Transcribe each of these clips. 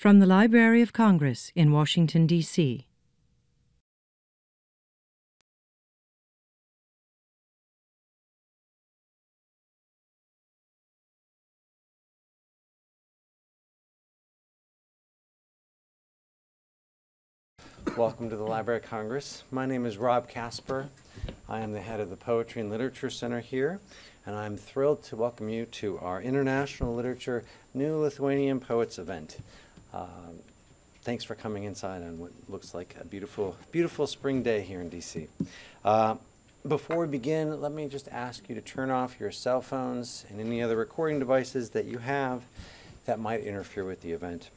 From the Library of Congress in Washington, D.C. Welcome to the Library of Congress. My name is Rob Casper. I am the head of the Poetry and Literature Center here, and I'm thrilled to welcome you to our International Literature New Lithuanian Poets event. Thanks for coming inside on what looks like a beautiful, beautiful spring day here in DC. Before we begin, let me just ask you to turn off your cell phones and any other recording devices that you have that might interfere with the event.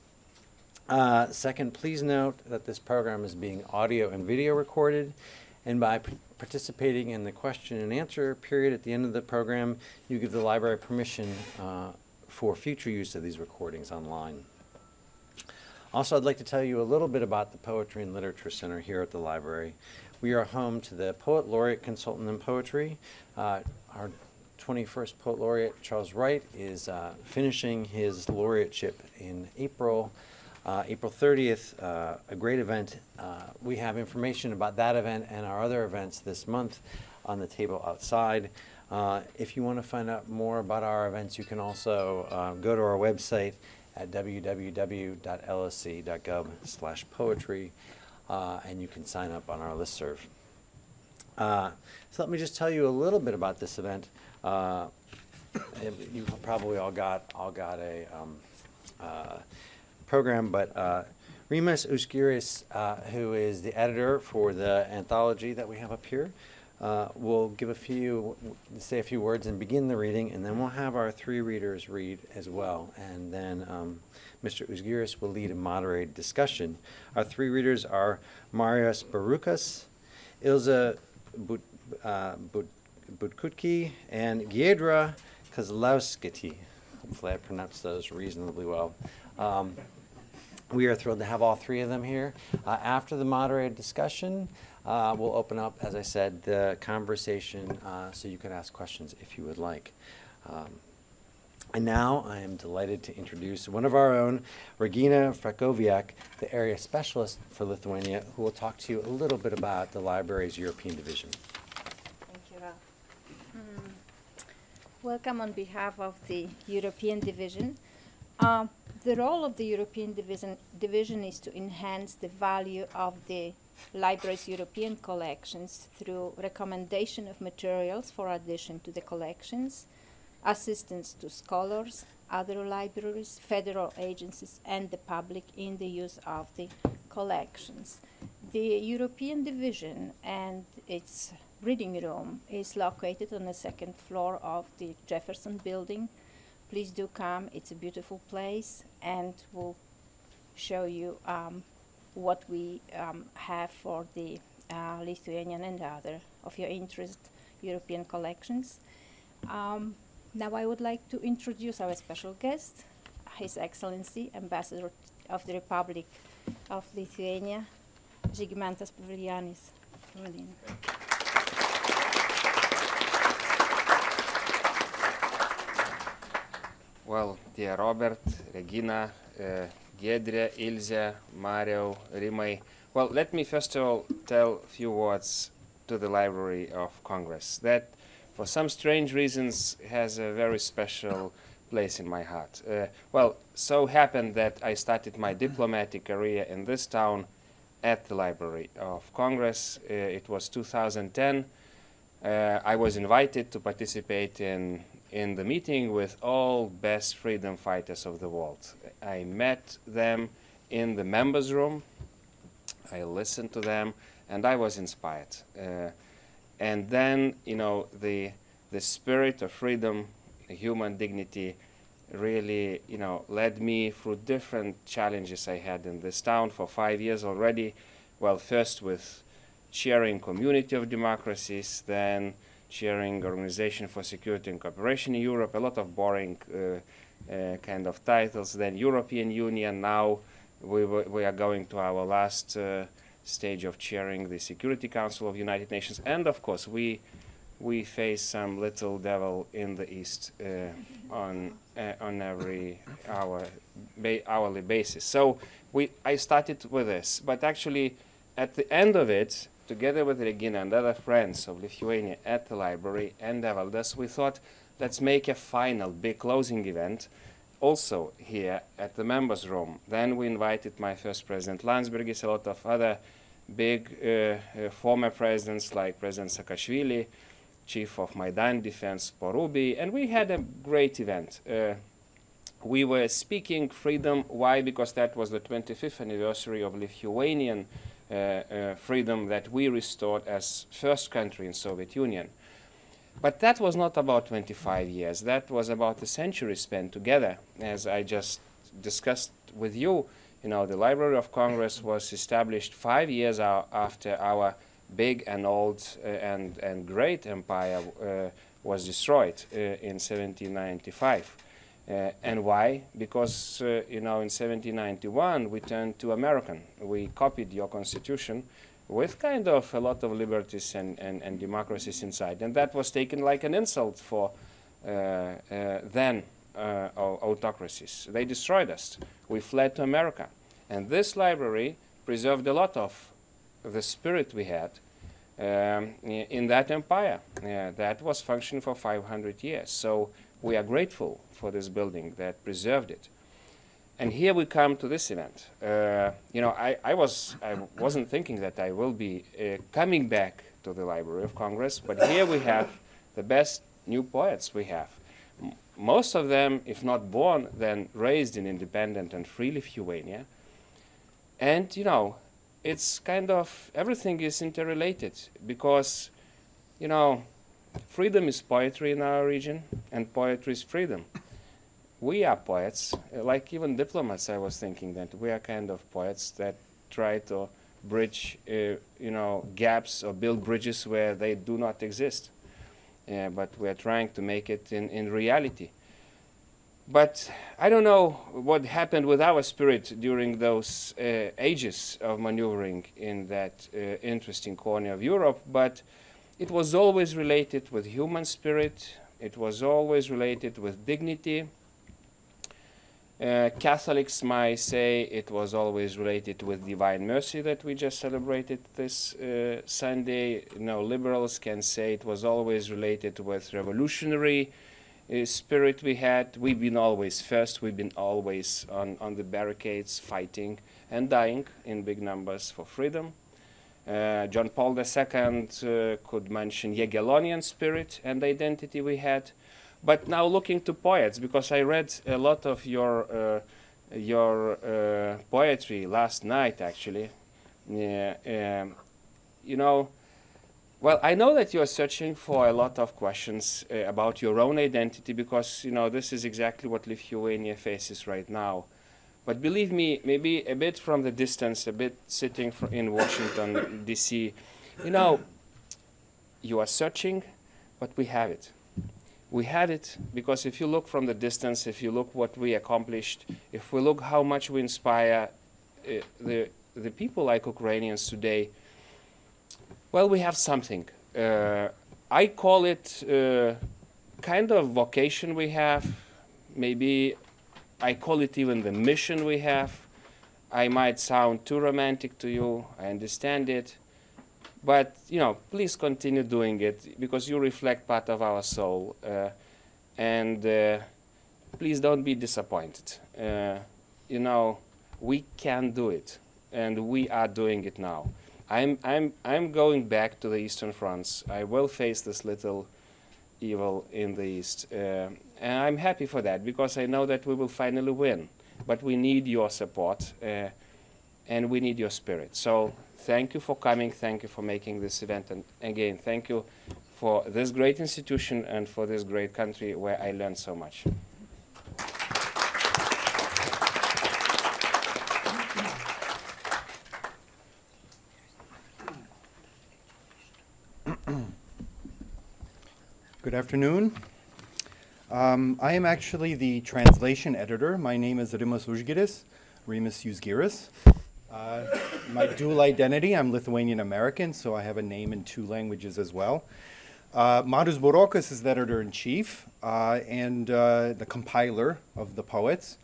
Second, please note that this program is being audio and video recorded, and by participating in the question and answer period at the end of the program, you give the library permission for future use of these recordings online. Also, I'd like to tell you a little bit about the Poetry and Literature Center here at the library. We are home to the Poet Laureate Consultant in Poetry. Our 21st Poet Laureate, Charles Wright, is finishing his laureateship in April 30th, a great event. We have information about that event and our other events this month on the table outside. If you want to find out more about our events, you can also go to our website at www.lsc.gov/poetry, and you can sign up on our listserv. So let me just tell you a little bit about this event. You probably all got a program, but Rimas Uzgiris, who is the editor for the anthology that we have up here, will say a few words and begin the reading, and then we'll have our three readers read as well, and then Mr. Uzgiris will lead a moderated discussion. Our three readers are Marius Burokas, Ilzė Butkutė, and Giedre Kazlaus. Hopefully I pronounced those reasonably well. We are thrilled to have all three of them here. After the moderated discussion, we'll open up, as I said, the conversation so you can ask questions if you would like. And now I am delighted to introduce one of our own, Regina Frakowiak, the area specialist for Lithuania, who will talk to you a little bit about the library's European division. Thank you, Rob. Welcome on behalf of the European division. The role of the European division is to enhance the value of the library's European collections through recommendation of materials for addition to the collections, assistance to scholars, other libraries, federal agencies, and the public in the use of the collections. The European division and its reading room is located on the second floor of the Jefferson building. Please do come. It's a beautiful place, and we'll show you what we have for the Lithuanian and other of your interest European collections. Now I would like to introduce our special guest, His Excellency, Ambassador of the Republic of Lithuania, Žygimantas Pavilianis. Well, dear Robert, Regina, Giedre, Ilze, Mario, Rimai. Well, let me first of all tell a few words to the Library of Congress that for some strange reasons has a very special place in my heart. Well, so happened that I started my diplomatic career in this town at the Library of Congress. It was 2010. I was invited to participate in the meeting with all best freedom fighters of the world. I met them in the members' room. I listened to them, and I was inspired. And then, you know, the spirit of freedom, human dignity, really, you know, led me through different challenges I had in this town for 5 years already. Well, first with chairing Community of Democracies, then chairing Organization for Security and Cooperation in Europe, a lot of boring kind of titles, then European Union. Now we are going to our last stage of chairing the Security Council of the United Nations. And of course, we we face some little devil in the east on every hourly basis. So I started with this, but actually at the end of it, together with Regina and other friends of Lithuania at the library and Evaldas, we thought, let's make a final big closing event also here at the members' room. Then we invited my first president, Landsbergis, a lot of other big former presidents like President Saakashvili, Chief of Maidan Defense Porubi, and we had a great event. We were speaking freedom. Why? Because that was the 25th anniversary of Lithuanian freedom that we restored as first country in Soviet Union. But that was not about 25 years. That was about a century spent together. As I just discussed with you, you know, the Library of Congress was established 5 years after our big and old and great empire was destroyed in 1795. And why? Because, you know, in 1791 we turned to American. We copied your constitution with kind of a lot of liberties and democracies inside. And that was taken like an insult for then autocracies. They destroyed us. We fled to America. And this library preserved a lot of the spirit we had in that empire that was functioning for 500 years. So we are grateful for this building that preserved it. And here we come to this event. You know, I wasn't thinking that I will be coming back to the Library of Congress, but here we have the best new poets we have. Most of them, if not born, then raised in independent and free Lithuania. And, you know, it's kind of, everything is interrelated because, you know, freedom is poetry in our region, and poetry is freedom. We are poets, like even diplomats. I was thinking that we are kind of poets that try to bridge, you know, gaps or build bridges where they do not exist. But we are trying to make it in reality. But I don't know what happened with our spirit during those ages of maneuvering in that interesting corner of Europe, but it was always related with human spirit. It was always related with dignity. Catholics might say it was always related with divine mercy that we just celebrated this Sunday. You know, liberals can say it was always related with revolutionary spirit we had. We've been always first. We've been always on the barricades fighting and dying in big numbers for freedom. John Paul II could mention Jagiellonian spirit and identity we had. But now looking to poets, because I read a lot of your poetry last night, actually. You know, well, I know that you're searching for a lot of questions about your own identity, because, you know, this is exactly what Lithuania faces right now. But believe me, maybe a bit from the distance, a bit sitting in Washington, D.C., you know, you are searching, but we have it. We have it because if you look from the distance, if you look what we accomplished, if we look how much we inspire the people like Ukrainians today, well, we have something. I call it kind of vocation we have. Maybe I call it even the mission we have. I might sound too romantic to you. I understand it. But, you know, please continue doing it because you reflect part of our soul. And please don't be disappointed. You know, we can do it. And we are doing it now. I'm going back to the Eastern Fronts. I will face this little evil in the East. And I'm happy for that because I know that we will finally win. But we need your support and we need your spirit. So thank you for coming. Thank you for making this event. And again, thank you for this great institution and for this great country where I learned so much. Good afternoon. I am actually the translation editor. My name is Rimas Uzgiris, Rimas Uzgiris. My dual identity, I'm Lithuanian American, so I have a name in 2 languages as well. Marius Burokas is the editor-in-chief and the compiler of the poets,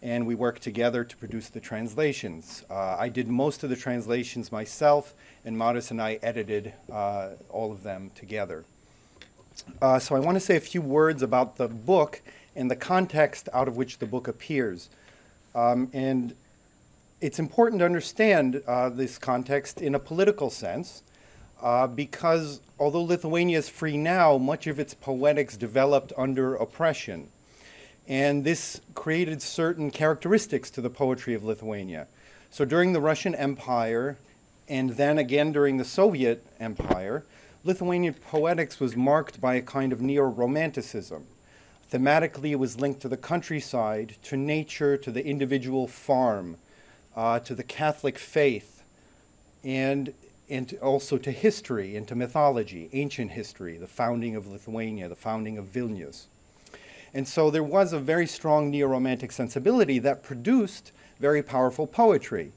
and we worked together to produce the translations. I did most of the translations myself, and Marius and I edited all of them together. So I want to say a few words about the book and the context out of which the book appears. And it's important to understand this context in a political sense, because although Lithuania is free now, much of its poetics developed under oppression. And this created certain characteristics to the poetry of Lithuania. So during the Russian Empire, and then again during the Soviet Empire, Lithuanian poetics was marked by a kind of neo-romanticism. Thematically, it was linked to the countryside, to nature, to the individual farm, to the Catholic faith, and also to history and to mythology, ancient history, the founding of Lithuania, the founding of Vilnius. And so there was a very strong neo-romantic sensibility that produced very powerful poetry.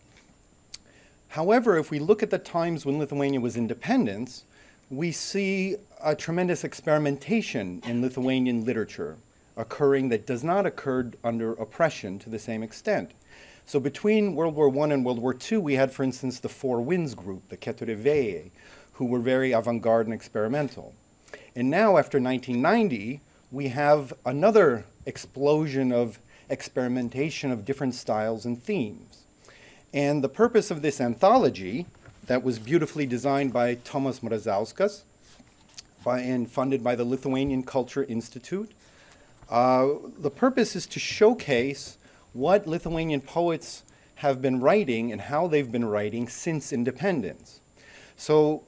However, if we look at the times when Lithuania was independent, we see a tremendous experimentation in Lithuanian literature occurring that does not occur under oppression to the same extent. So between World War I and World War II, we had, for instance, the Four Winds group, the Keturi Vėjai, who were very avant-garde and experimental. And now, after 1990, we have another explosion of experimentation of different styles and themes. And the purpose of this anthology, that was beautifully designed by Tomas Mrazauskas and funded by the Lithuanian Culture Institute, the purpose is to showcase what Lithuanian poets have been writing and how they've been writing since independence. So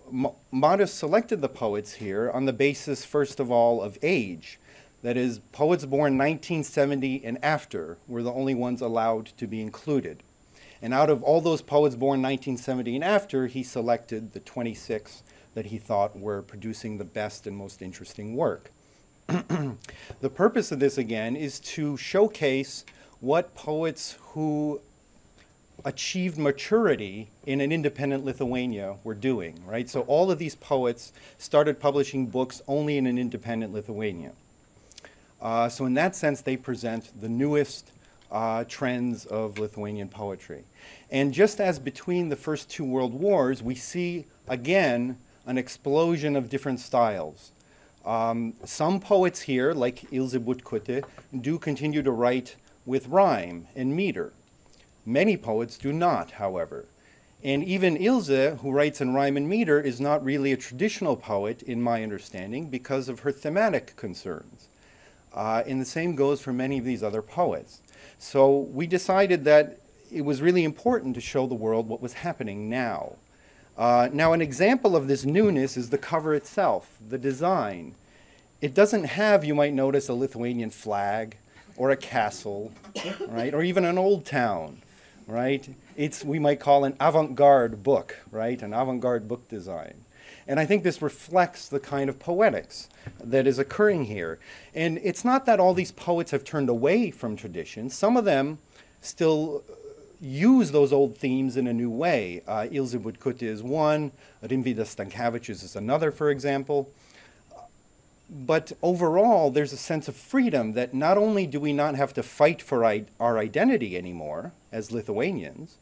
Marius selected the poets here on the basis, first of all, of age. That is, poets born 1970 and after were the only ones allowed to be included. And out of all those poets born 1970 and after, he selected the 26 that he thought were producing the best and most interesting work. The purpose of this, again, is to showcase what poets who achieved maturity in an independent Lithuania were doing, right? So all of these poets started publishing books only in an independent Lithuania. So in that sense, they present the newest trends of Lithuanian poetry. And just as between the first two world wars, we see, again, an explosion of different styles. Some poets here, like Ilzė Butkutė, do continue to write with rhyme and meter. Many poets do not, however. And even Ilze, who writes in rhyme and meter, is not really a traditional poet, in my understanding, because of her thematic concerns. And the same goes for many of these other poets. So we decided that it was really important to show the world what was happening now. Now, an example of this newness is the cover itself, the design. It doesn't have, you might notice, a Lithuanian flag or a castle, right, or even an old town, right? It's, we might call, an avant-garde book, right, an avant-garde book design. And I think this reflects the kind of poetics that is occurring here. And it's not that all these poets have turned away from tradition. Some of them still use those old themes in a new way. Ilzė Butkutė is one, Rimvydas Stankevičius is another, for example. But overall, there's a sense of freedom that not only do we not have to fight for our identity anymore as Lithuanians,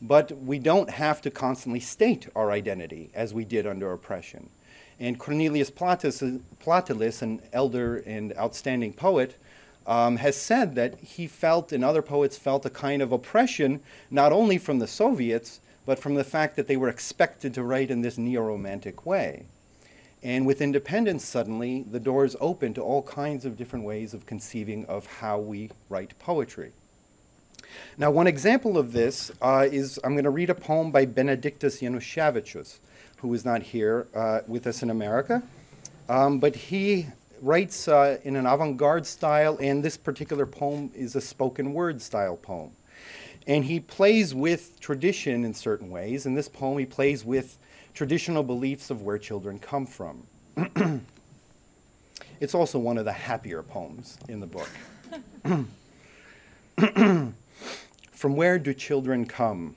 but we don't have to constantly state our identity as we did under oppression. And Cornelius Platelis, an elder and outstanding poet, has said that he felt, and other poets felt, a kind of oppression, not only from the Soviets, but from the fact that they were expected to write in this neo-romantic way. And with independence, suddenly, the doors open to all kinds of different ways of conceiving of how we write poetry. Now, one example of this is, I'm going to read a poem by Benediktas Januševičius, who is not here with us in America, but he writes in an avant-garde style, and this particular poem is a spoken word style poem. And he plays with tradition in certain ways. In this poem, he plays with traditional beliefs of where children come from. It's also one of the happier poems in the book. From where do children come?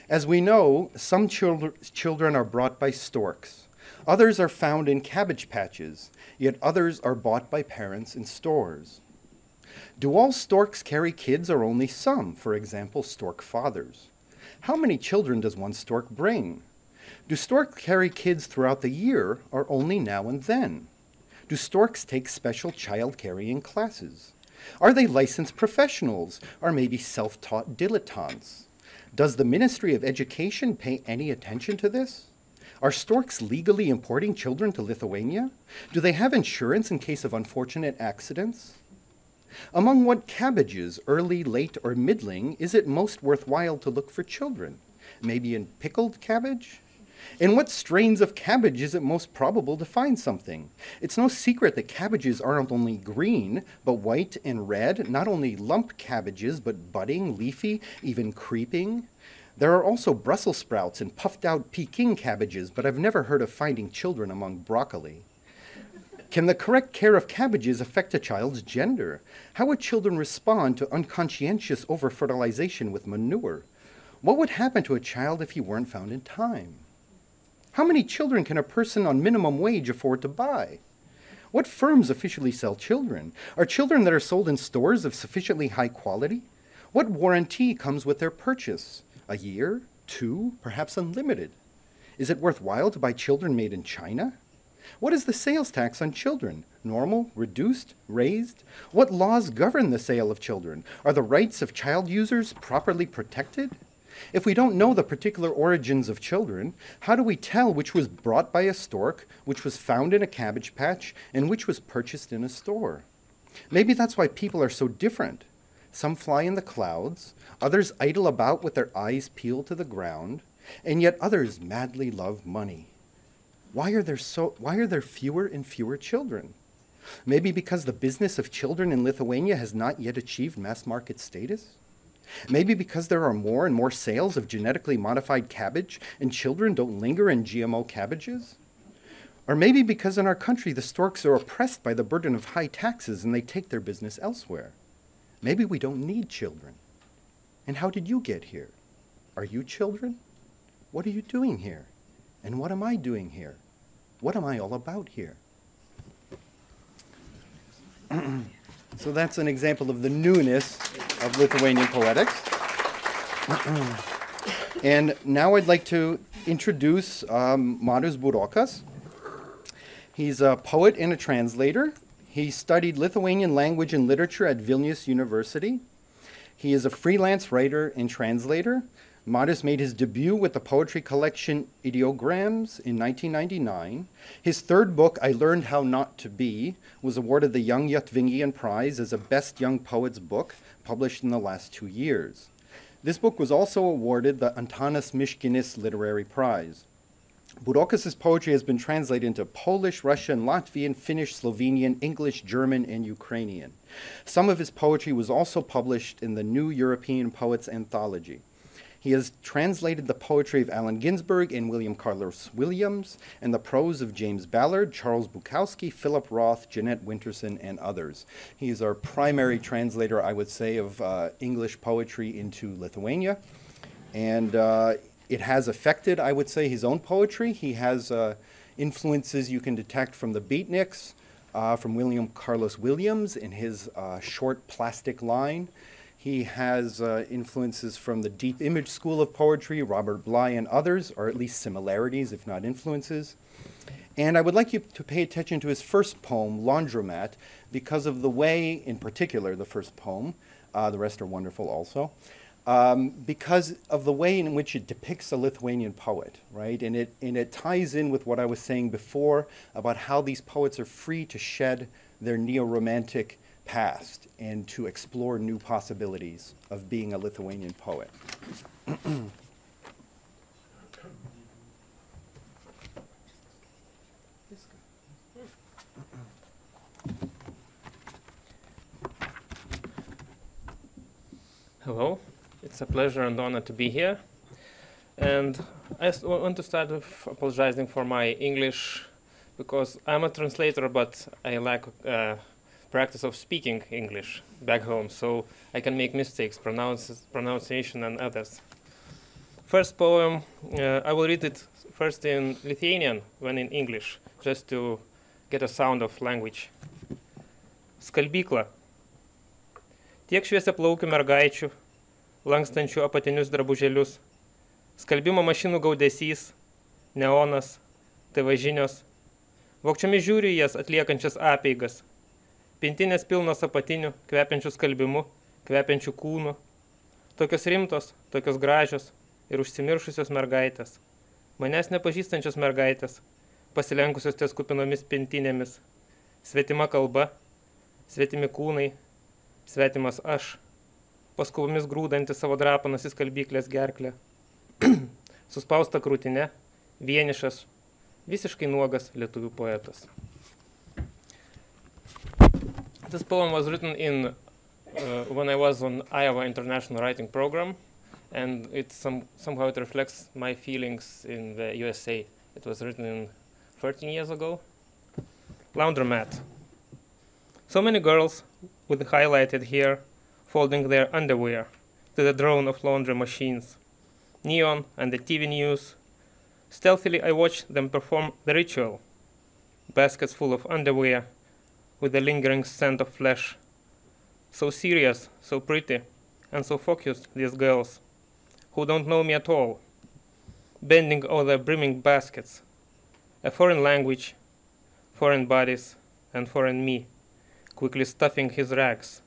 As we know, some children are brought by storks, Others are found in cabbage patches, yet others are bought by parents in stores. Do all storks carry kids or only some, for example, stork fathers? How many children does one stork bring? Do storks carry kids throughout the year or only now and then? Do storks take special child-carrying classes? Are they licensed professionals or maybe self-taught dilettantes? Does the Ministry of Education pay any attention to this? Are storks legally importing children to Lithuania? Do they have insurance in case of unfortunate accidents? Among what cabbages, early, late, or middling, is it most worthwhile to look for children? Maybe in pickled cabbage? In what strains of cabbage is it most probable to find something? It's no secret that cabbages aren't only green, but white and red, not only lump cabbages, but budding, leafy, even creeping. There are also Brussels sprouts and puffed-out Peking cabbages, but I've never heard of finding children among broccoli. Can the correct care of cabbages affect a child's gender? How would children respond to unconscientious over-fertilization with manure? What would happen to a child if he weren't found in time? How many children can a person on minimum wage afford to buy? What firms officially sell children? Are children that are sold in stores of sufficiently high quality? What warranty comes with their purchase? A year? 2? Perhaps unlimited? Is it worthwhile to buy children made in China? What is the sales tax on children? Normal? Reduced? Raised? What laws govern the sale of children? Are the rights of child users properly protected? If we don't know the particular origins of children, how do we tell which was brought by a stork, which was found in a cabbage patch, and which was purchased in a store? Maybe that's why people are so different. Some fly in the clouds, others idle about with their eyes peeled to the ground, and yet others madly love money. Why are there fewer and fewer children? Maybe because the business of children in Lithuania has not yet achieved mass market status? Maybe because there are more and more sales of genetically modified cabbage and children don't linger in GMO cabbages? Or maybe because in our country the storks are oppressed by the burden of high taxes and they take their business elsewhere? Maybe we don't need children. And how did you get here? Are you children? What are you doing here? And what am I doing here? What am I all about here? So that's an example of the newness of Lithuanian poetics. And now I'd like to introduce Marius Burokas. He's a poet and a translator. He studied Lithuanian language and literature at Vilnius University. He is a freelance writer and translator. Marius made his debut with the poetry collection Ideograms in 1999. His third book, I Learned How Not to Be, was awarded the Young Lithuanian Prize as a Best Young Poets book, published in the last 2 years. This book was also awarded the Antanas Miškinis Literary Prize. Burokas' poetry has been translated into Polish, Russian, Latvian, Finnish, Slovenian, English, German, and Ukrainian. Some of his poetry was also published in the New European Poets Anthology. He has translated the poetry of Allen Ginsberg and William Carlos Williams, and the prose of James Ballard, Charles Bukowski, Philip Roth, Jeanette Winterson, and others. He is our primary translator, I would say, of English poetry into Lithuania. And it has affected, I would say, his own poetry. He has influences you can detect from the beatniks, from William Carlos Williams in his short plastic line. He has influences from the deep image school of poetry, Robert Bly and others, or at least similarities, if not influences. And I would like you to pay attention to his first poem, Laundromat, because of the way, in particular, the first poem, the rest are wonderful also, because of the way in which it depicts a Lithuanian poet, right? And it ties in with what I was saying before about how these poets are free to shed their neo-romantic past and to explore new possibilities of being a Lithuanian poet. Hello, it's a pleasure and honor to be here. And I want to start with apologizing for my English, because I'm a translator, but I lack practice of speaking English back home, so I can make mistakes, pronunciation and others. First poem, I will read it first in Lithuanian, then in English, just to get a sound of language. Skalbykla. Tiek šviesiaplaukių mergaičių, lankstančių apatinius drabužėlius, skalbimo mašinų gaudesys, neonas, TV žinios. Vokčiomis žiūriu į jas atliekančias apeigas. Pintinės pilnos apatinių, kvepiančių skalbimu, kvepiančių kūnų. Tokios rimtos, tokios gražios ir užsimiršusios mergaitės. Manęs nepažįstančios mergaitės, pasilenkusios ties kupinomis pintinėmis. Svetima kalba, svetimi kūnai, svetimas aš, paskubomis grūdantis savo drapanas į skalbyklės gerklę. Suspausta krūtinė, vienišas, visiškai nuogas lietuvių poetas. This poem was written in when I was on Iowa International Writing Program, and somehow it reflects my feelings in the USA. It was written 13 years ago. Laundromat. So many girls with highlighted hair folding their underwear to the drone of laundry machines. Neon and the TV news. Stealthily I watch them perform the ritual. Baskets full of underwear with the lingering scent of flesh. So serious, so pretty, and so focused, these girls, who don't know me at all, bending over their brimming baskets. A foreign language, foreign bodies, and foreign me, quickly stuffing his rags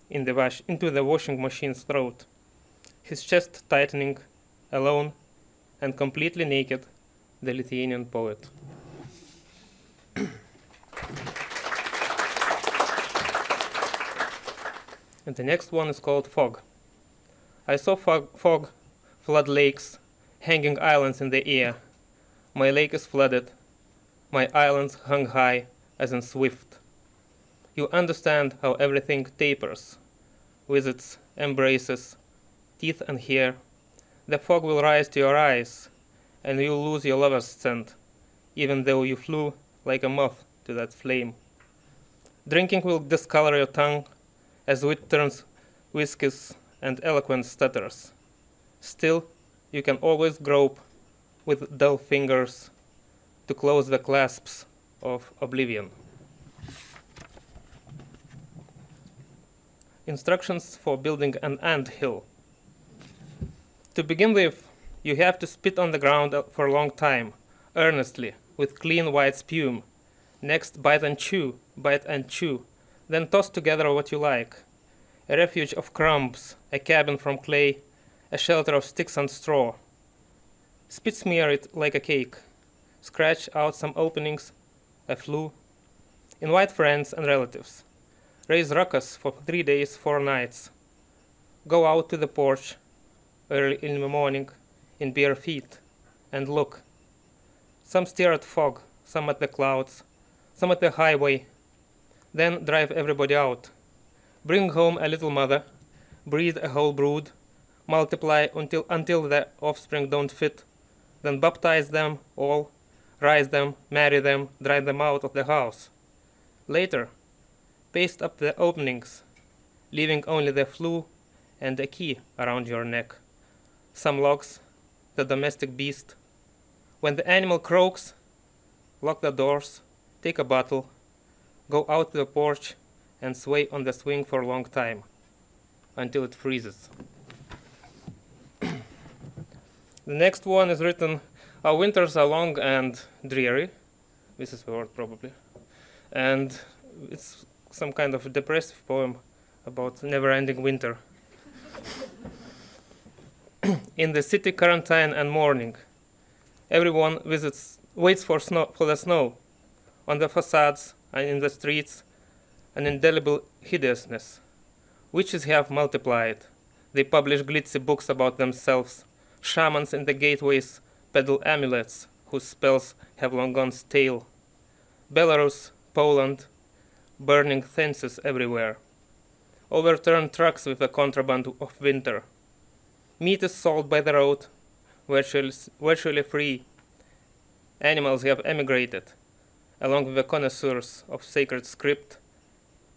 into the washing machine's throat, his chest tightening, alone and completely naked, the Lithuanian poet. And the next one is called Fog. I saw fog, flood lakes, hanging islands in the air. My lake is flooded. My islands hung high, as in swift. You understand how everything tapers, with its embraces, teeth and hair. The fog will rise to your eyes, and you'll lose your lover's scent, even though you flew like a moth to that flame. Drinking will discolor your tongue, as wit turns whiskies and eloquence stutters. Still, you can always grope with dull fingers to close the clasps of oblivion. Instructions for building an ant hill. To begin with, you have to spit on the ground for a long time, earnestly, with clean white spume. Next, bite and chew, then toss together what you like. A refuge of crumbs, a cabin from clay, a shelter of sticks and straw. Spit smear it like a cake. Scratch out some openings, a flue. Invite friends and relatives. Raise ruckus for 3 days, 4 nights. Go out to the porch early in the morning in bare feet and look. Some stare at fog, some at the clouds, some at the highway. Then drive everybody out. Bring home a little mother, breed a whole brood, multiply until the offspring don't fit, then baptize them all, rise them, marry them, drive them out of the house. Later, paste up the openings, leaving only the flue and a key around your neck. Some logs, the domestic beast. When the animal croaks, lock the doors, take a bottle, go out to the porch, and sway on the swing for a long time, until it freezes. The next one is written, our winters are long and dreary. This is the word probably. And it's some kind of a depressive poem about never-ending winter. In the city quarantine and mourning, everyone waits for the snow, on the facades and in the streets, an indelible hideousness. Witches have multiplied. They publish glitzy books about themselves. Shamans in the gateways peddle amulets whose spells have long gone stale. Belarus, Poland, burning fences everywhere. Overturned trucks with the contraband of winter. Meat is sold by the road, virtually free. Animals have emigrated, along with the connoisseurs of sacred script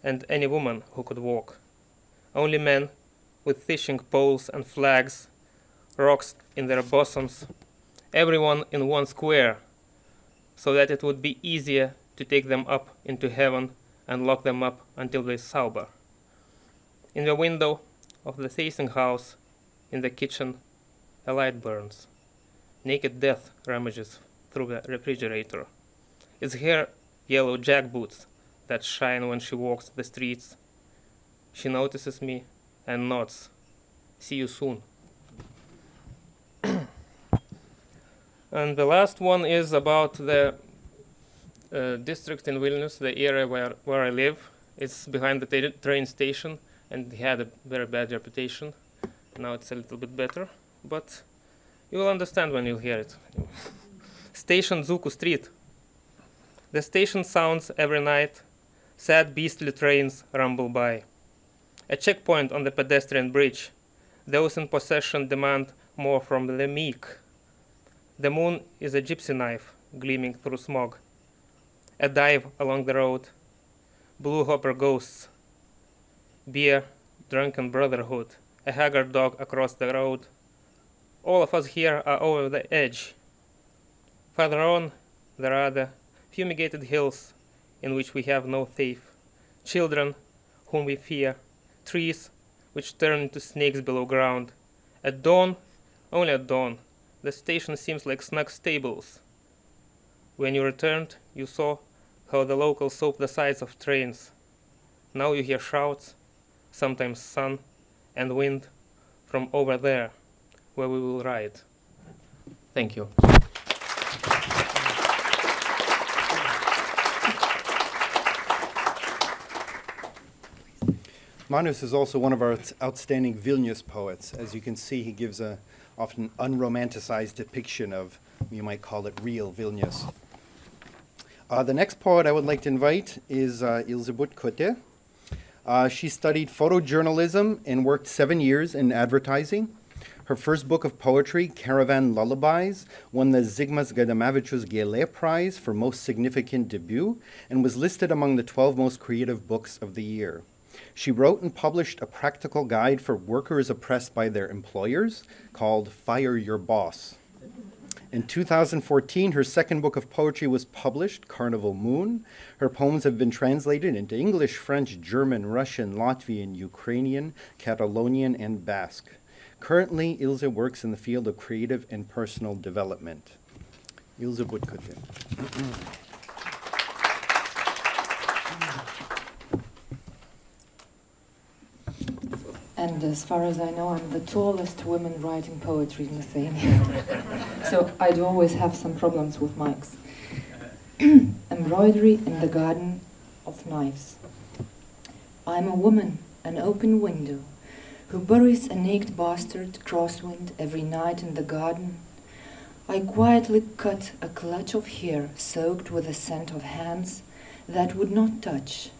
and any woman who could walk. Only men, with fishing poles and flags, rocks in their bosoms, everyone in one square, so that it would be easier to take them up into heaven and lock them up until they're sober. In the window of the facing house, in the kitchen, a light burns. Naked Death rummages through the refrigerator. Its hair yellow jackboots that shine when she walks the streets. She notices me and nods. See you soon. And the last one is about the district in Vilnius, the area where I live. It's behind the train station, and it had a very bad reputation. Now it's a little bit better, but you will understand when you hear it. Station Zuku Street. The station sounds every night. Sad, beastly trains rumble by. A checkpoint on the pedestrian bridge. Those in possession demand more from the meek. The moon is a gypsy knife gleaming through smog. A dive along the road. Blue hopper ghosts. Beer, drunken brotherhood. A haggard dog across the road. All of us here are over the edge. Farther on, there are the fumigated hills in which we have no faith. Children whom we fear. Trees which turn into snakes below ground. At dawn, only at dawn, the station seems like snug stables. When you returned, you saw how the locals soap the sides of trains. Now you hear shouts, sometimes sun and wind from over there, where we will ride. Thank you. Marius is also one of our outstanding Vilnius poets. As you can see, he gives a often unromanticized depiction of, you might call it, real Vilnius. The next poet I would like to invite is Ilzė Butkutė. She studied photojournalism and worked 7 years in advertising. Her first book of poetry, Caravan Lullabies, won the Zigmas Gadamavičius Gėlė Prize for most significant debut and was listed among the 12 most creative books of the year. She wrote and published a practical guide for workers oppressed by their employers called Fire Your Boss. In 2014, her second book of poetry was published, Carnival Moon. Her poems have been translated into English, French, German, Russian, Latvian, Ukrainian, Catalonian, and Basque. Currently, Ilze works in the field of creative and personal development. Ilzė Butkutė. And as far as I know, I'm the tallest woman writing poetry in Lithuania. So I'd always have some problems with mics. Embroidery in the garden of knives. I'm a woman, an open window, who buries a naked bastard crosswind every night in the garden. I quietly cut a clutch of hair soaked with the scent of hands that would not touch.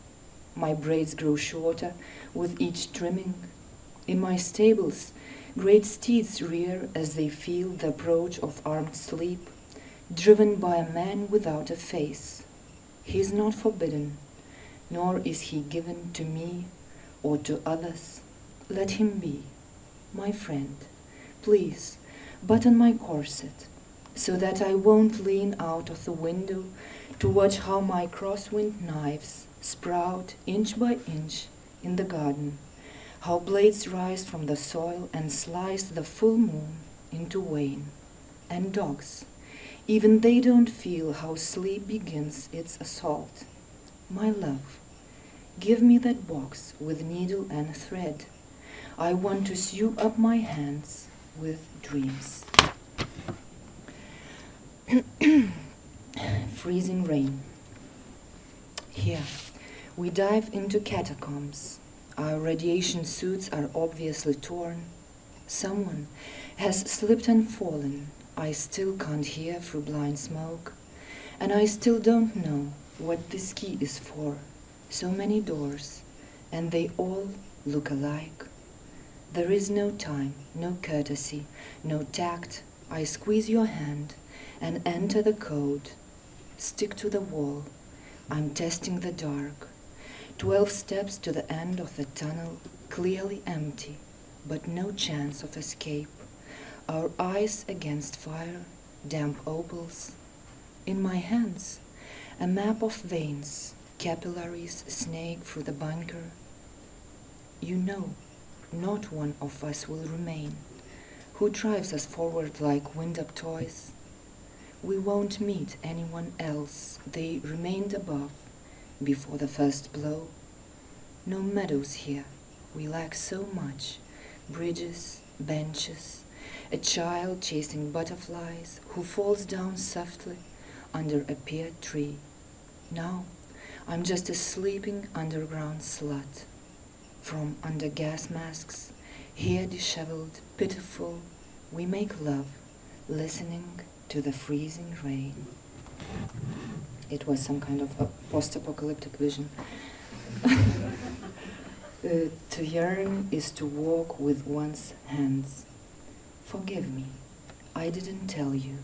My braids grow shorter with each trimming. In my stables, great steeds rear as they feel the approach of armed sleep, driven by a man without a face. He is not forbidden, nor is he given to me or to others. Let him be, my friend. Please, button my corset, so that I won't lean out of the window to watch how my crosswind knives sprout inch by inch in the garden. How blades rise from the soil and slice the full moon into wane. And dogs, even they don't feel how sleep begins its assault. My love, give me that box with needle and thread. I want to sew up my hands with dreams. Freezing rain. Here, we dive into catacombs. Our radiation suits are obviously torn. Someone has slipped and fallen. I still can't hear through blind smoke. And I still don't know what this key is for. So many doors, and they all look alike. There is no time, no courtesy, no tact. I squeeze your hand and enter the code. Stick to the wall. I'm testing the dark. 12 steps to the end of the tunnel, clearly empty, but no chance of escape. our eyes against fire, damp opals. In my hands, a map of veins, capillaries snake through the bunker. You know, not one of us will remain. Who drives us forward like wind-up toys? We won't meet anyone else. They remained above before the first blow. No meadows here. We lack so much. Bridges, benches, a child chasing butterflies who falls down softly under a pear tree. Now I'm just a sleeping underground slut. From under gas masks, hair disheveled, pitiful, we make love, listening to the freezing rain. It was some kind of a post-apocalyptic vision. To yearn is to walk with one's hands. Forgive me, I didn't tell you.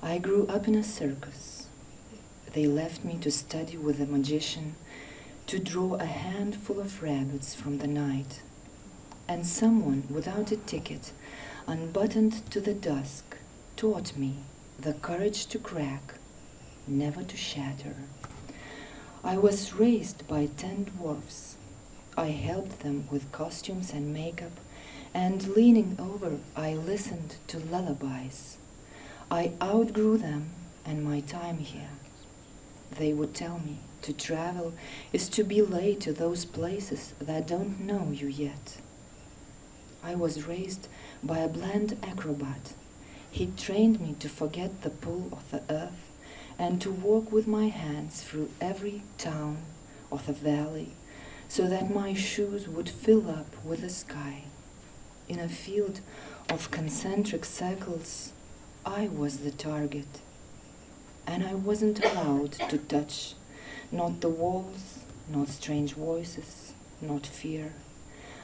I grew up in a circus. They left me to study with a magician, to draw a handful of rabbits from the night. And someone without a ticket, unbuttoned to the dusk, taught me the courage to crack, never to shatter. I was raised by 10 dwarfs. I helped them with costumes and makeup, and leaning over, I listened to lullabies. I outgrew them and my time here. They would tell me to travel is to be late to those places that don't know you yet. I was raised by a bland acrobat. He trained me to forget the pull of the earth and to walk with my hands through every town of the valley so that my shoes would fill up with the sky. In a field of concentric circles, I was the target. And I wasn't allowed to touch, not the walls, not strange voices, not fear,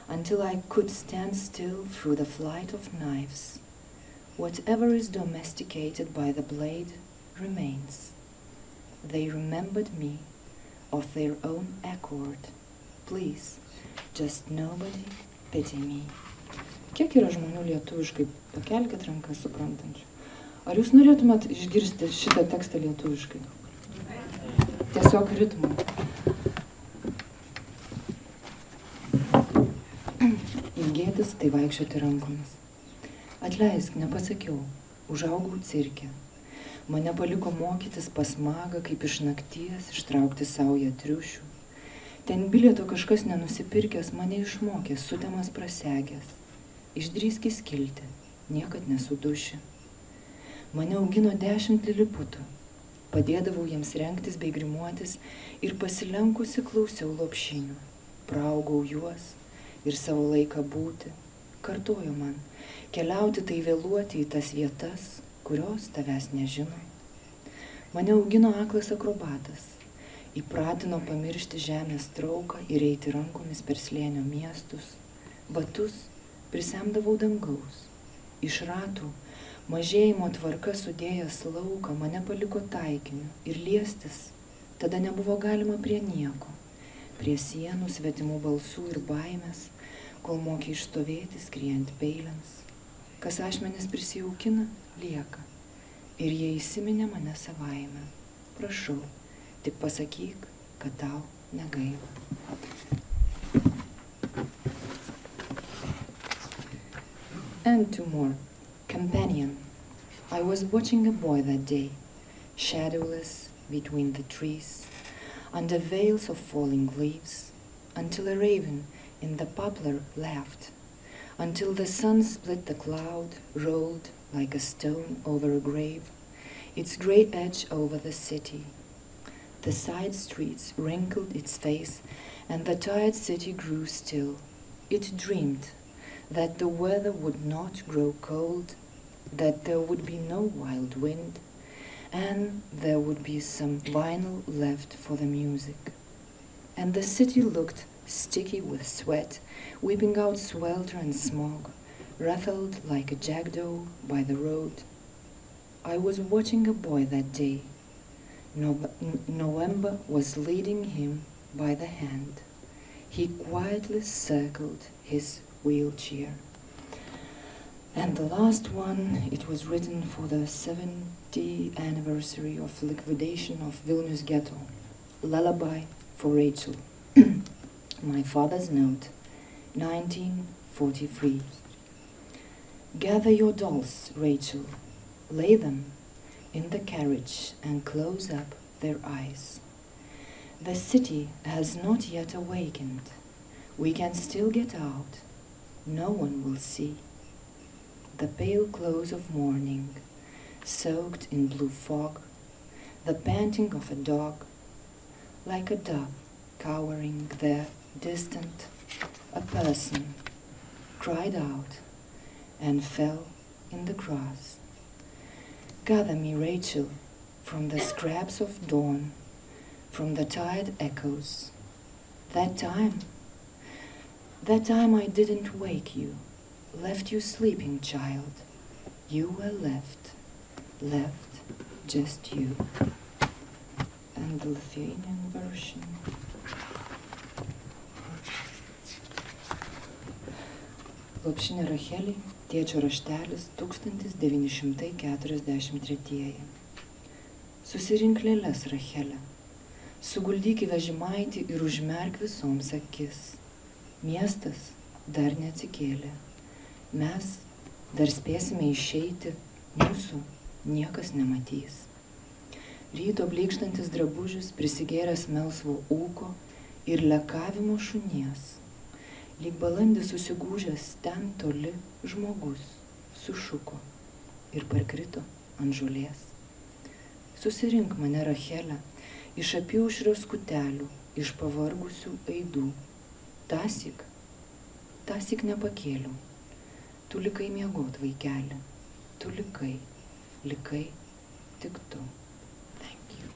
until I could stand still through the flight of knives. Whatever is domesticated by the blade remains. They remembered me of their own accord. Please, just nobody pity me. Kiek yra žmonių lietuviškai? Pakelkit rankas suprantančių. Ar jūs norėtumėt išgirsti šitą tekstą lietuviškai? Tiesiog ritmu. Ilgėtis tai vaikščioti rankomis. Atleisk, nepasakiau, užaugau cirke. Mane paliko mokytis pas magą, kaip iš nakties ištraukti saują triušių. Ten bilieto kažkas nenusipirkęs mane išmokė, sutemas prasegęs. Išdrįsk įskilti, niekad nesuduši. Mane augino 10 liliputų. Padėdavau jiems rengtis bei grimuotis ir pasilenkusi klausiau lopšinių. Praaugau juos ir savo laiką būti. Kartojo man, keliauti tai vėluoti į tas vietas, kurios tavęs nežino. Mane augino aklas akrobatas. Įpratino pamiršti žemės trauką ir eiti rankomis per slėnio miestus. Batus prisemdavau dangaus. Iš ratų mažėjimo tvarka sudėjęs lauką mane paliko taikiniu ir liestis tada nebuvo galima prie nieko, prie sienų svetimų balsų ir baimės, kol mokė išstovėti skriejant peiliams. Kas ašmenis prisijaukina, lieka ir jie įsiminė mane savaime. Prašau, tik pasakyk, kad tau negaila. And 2 more. Companion. I was watching a boy that day, shadowless between the trees, under veils of falling leaves, until a raven in the poplar laughed, until the sun split the cloud, rolled like a stone over a grave, its grey edge over the city. The side streets wrinkled its face, and the tired city grew still. It dreamed that the weather would not grow cold, that there would be no wild wind, and there would be some vinyl left for the music. And the city looked sticky with sweat, weeping out swelter and smog, ruffled like a jackdaw by the road. I was watching a boy that day. November was leading him by the hand. He quietly circled his wheelchair. And the last one, it was written for the 70th anniversary of liquidation of Vilnius ghetto. Lullaby for Rachel. My father's note, 1943. Gather your dolls, Rachel. Lay them in the carriage and close up their eyes. The city has not yet awakened. We can still get out. No one will see. The pale close of morning, soaked in blue fog, the panting of a dog, like a dove cowering there, distant, a person cried out and fell in the grass. Gather me, Rachel, from the scraps of dawn, from the tired echoes. That time I didn't wake you, left you sleeping, child. You were left, just you. And the Lithuanian version. Lopšinė Rachelė, tėčio raštelis 1943. Susirink lėles, Rachelė, suguldyk į vežimaitį ir užmerk visoms akis. Miestas dar neatsikėlė. Mes dar spėsime išeiti, mūsų niekas nematys. Ryto blykštantis drabužis prisigėręs melsvo ūko ir lekavimo šunies. Lyg balandis susigūžęs ten toli žmogus sušuko ir parkrito ant žolės. Susirink mane, Rachelė, iš apyaušrio skutelių, iš pavargusių aidų. Tąsyk nepakėliau. Tu likai miegot, vaikeli. Tu likai tik tu. Thank you.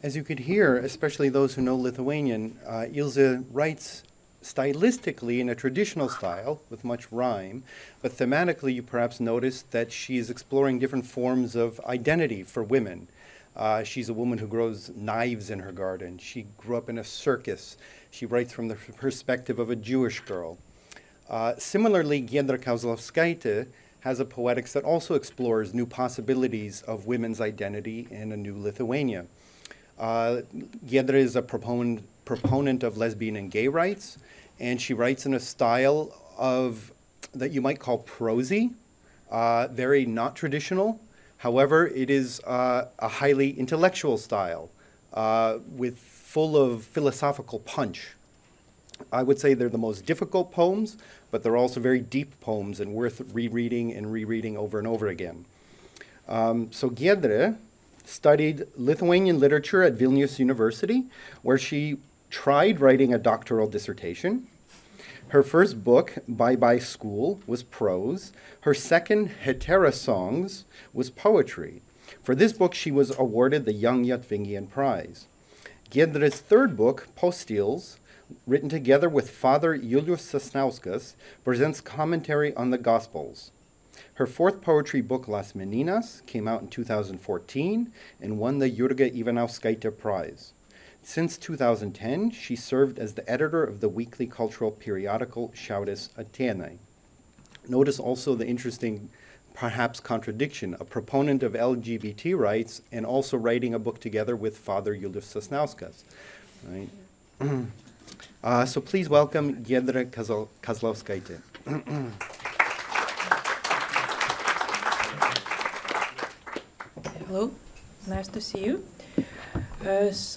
As you could hear, especially those who know Lithuanian, Ilze writes stylistically in a traditional style with much rhyme, but thematically you perhaps noticed that she is exploring different forms of identity for women. She's a woman who grows knives in her garden. She grew up in a circus. She writes from the perspective of a Jewish girl. Similarly, Giedre Kazlauskaitė has a poetics that also explores new possibilities of women's identity in a new Lithuania. Giedre is a proponent of lesbian and gay rights, and she writes in a style that you might call prosy, very not traditional. However, it is a highly intellectual style, full of philosophical punch. I would say they're the most difficult poems, but they're also very deep poems and worth rereading and rereading over and over again. So Giedre studied Lithuanian literature at Vilnius University, where she tried writing a doctoral dissertation. Her first book, Bye Bye School, was prose. Her second, Hetera Songs, was poetry. For this book, she was awarded the Young Lithuanian Prize. Giedre's third book, Postils, written together with Father Julius Sasnauskas, presents commentary on the Gospels. Her fourth poetry book, Las Meninas, came out in 2014 and won the Jurga Ivanauskaitė Prize. Since 2010, she served as the editor of the weekly cultural periodical Šiaurės Atėnai. Notice also the interesting, perhaps contradiction, a proponent of LGBT rights and also writing a book together with Father Julius Sasnauskas. Right? So please welcome Giedre Kazlauskaitė. Hello, nice to see you.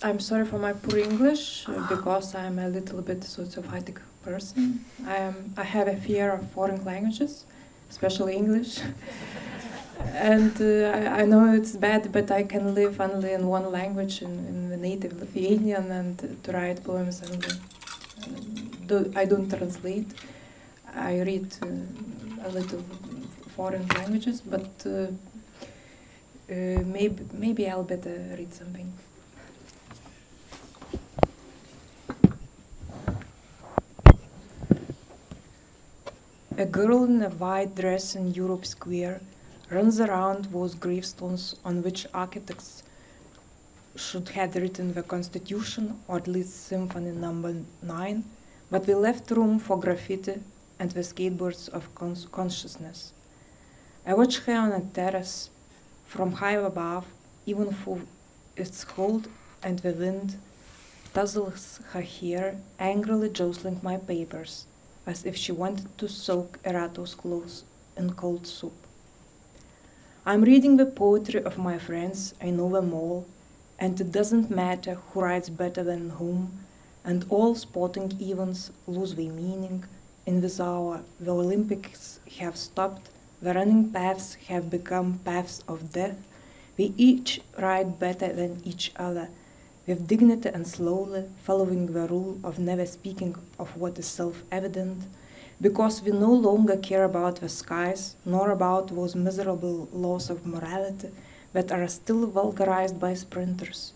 I'm sorry for my poor English because I'm a little bit sociopathic person. I have a fear of foreign languages, especially English. And I know it's bad, but I can live only in one language, in the native Lithuanian, and to write poems. I don't translate. I read a little foreign languages, but maybe I'll better read something. A girl in a white dress in Europe Square runs around those gravestones on which architects should have written the Constitution, or at least Symphony Number 9, but we left room for graffiti and the skateboards of consciousness. I watch her on a terrace from high above, even though it's cold and the wind tussles her hair, angrily jostling my papers, as if she wanted to soak Erato's clothes in cold soup. I'm reading the poetry of my friends, I know them all, and it doesn't matter who writes better than whom, and all sporting events lose their meaning. In this hour, the Olympics have stopped, the running paths have become paths of death. We each write better than each other, with dignity and slowly, following the rule of never speaking of what is self-evident, because we no longer care about the skies, nor about those miserable laws of morality that are still vulgarized by sprinters.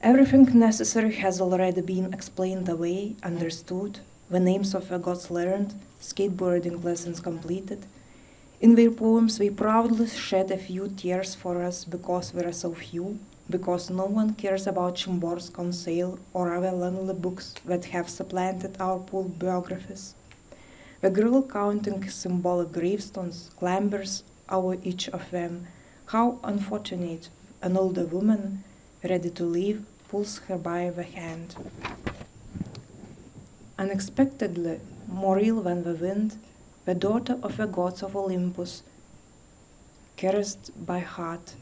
Everything necessary has already been explained away, understood, the names of the gods learned, skateboarding lessons completed. In their poems, they proudly shed a few tears for us because we are so few, because no one cares about Chimborsk on sale or other lonely books that have supplanted our poor biographies. The girl counting symbolic gravestones clambers over each of them. How unfortunate! An older woman, ready to leave, pulls her by the hand. Unexpectedly, more real than the wind, the daughter of the gods of Olympus caressed my heart.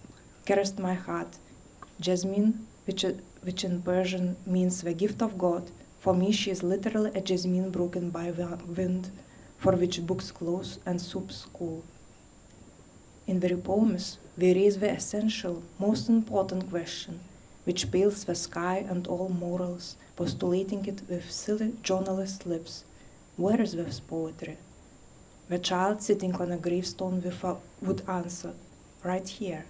Jasmine, which in Persian means the gift of God. For me, she is literally a jasmine broken by the wind, for which books close and soups cool. In their poems, we raise the essential, most important question, which pales the sky and all morals, postulating it with silly journalist lips. Where is this poetry? The child sitting on a gravestone would answer, right here.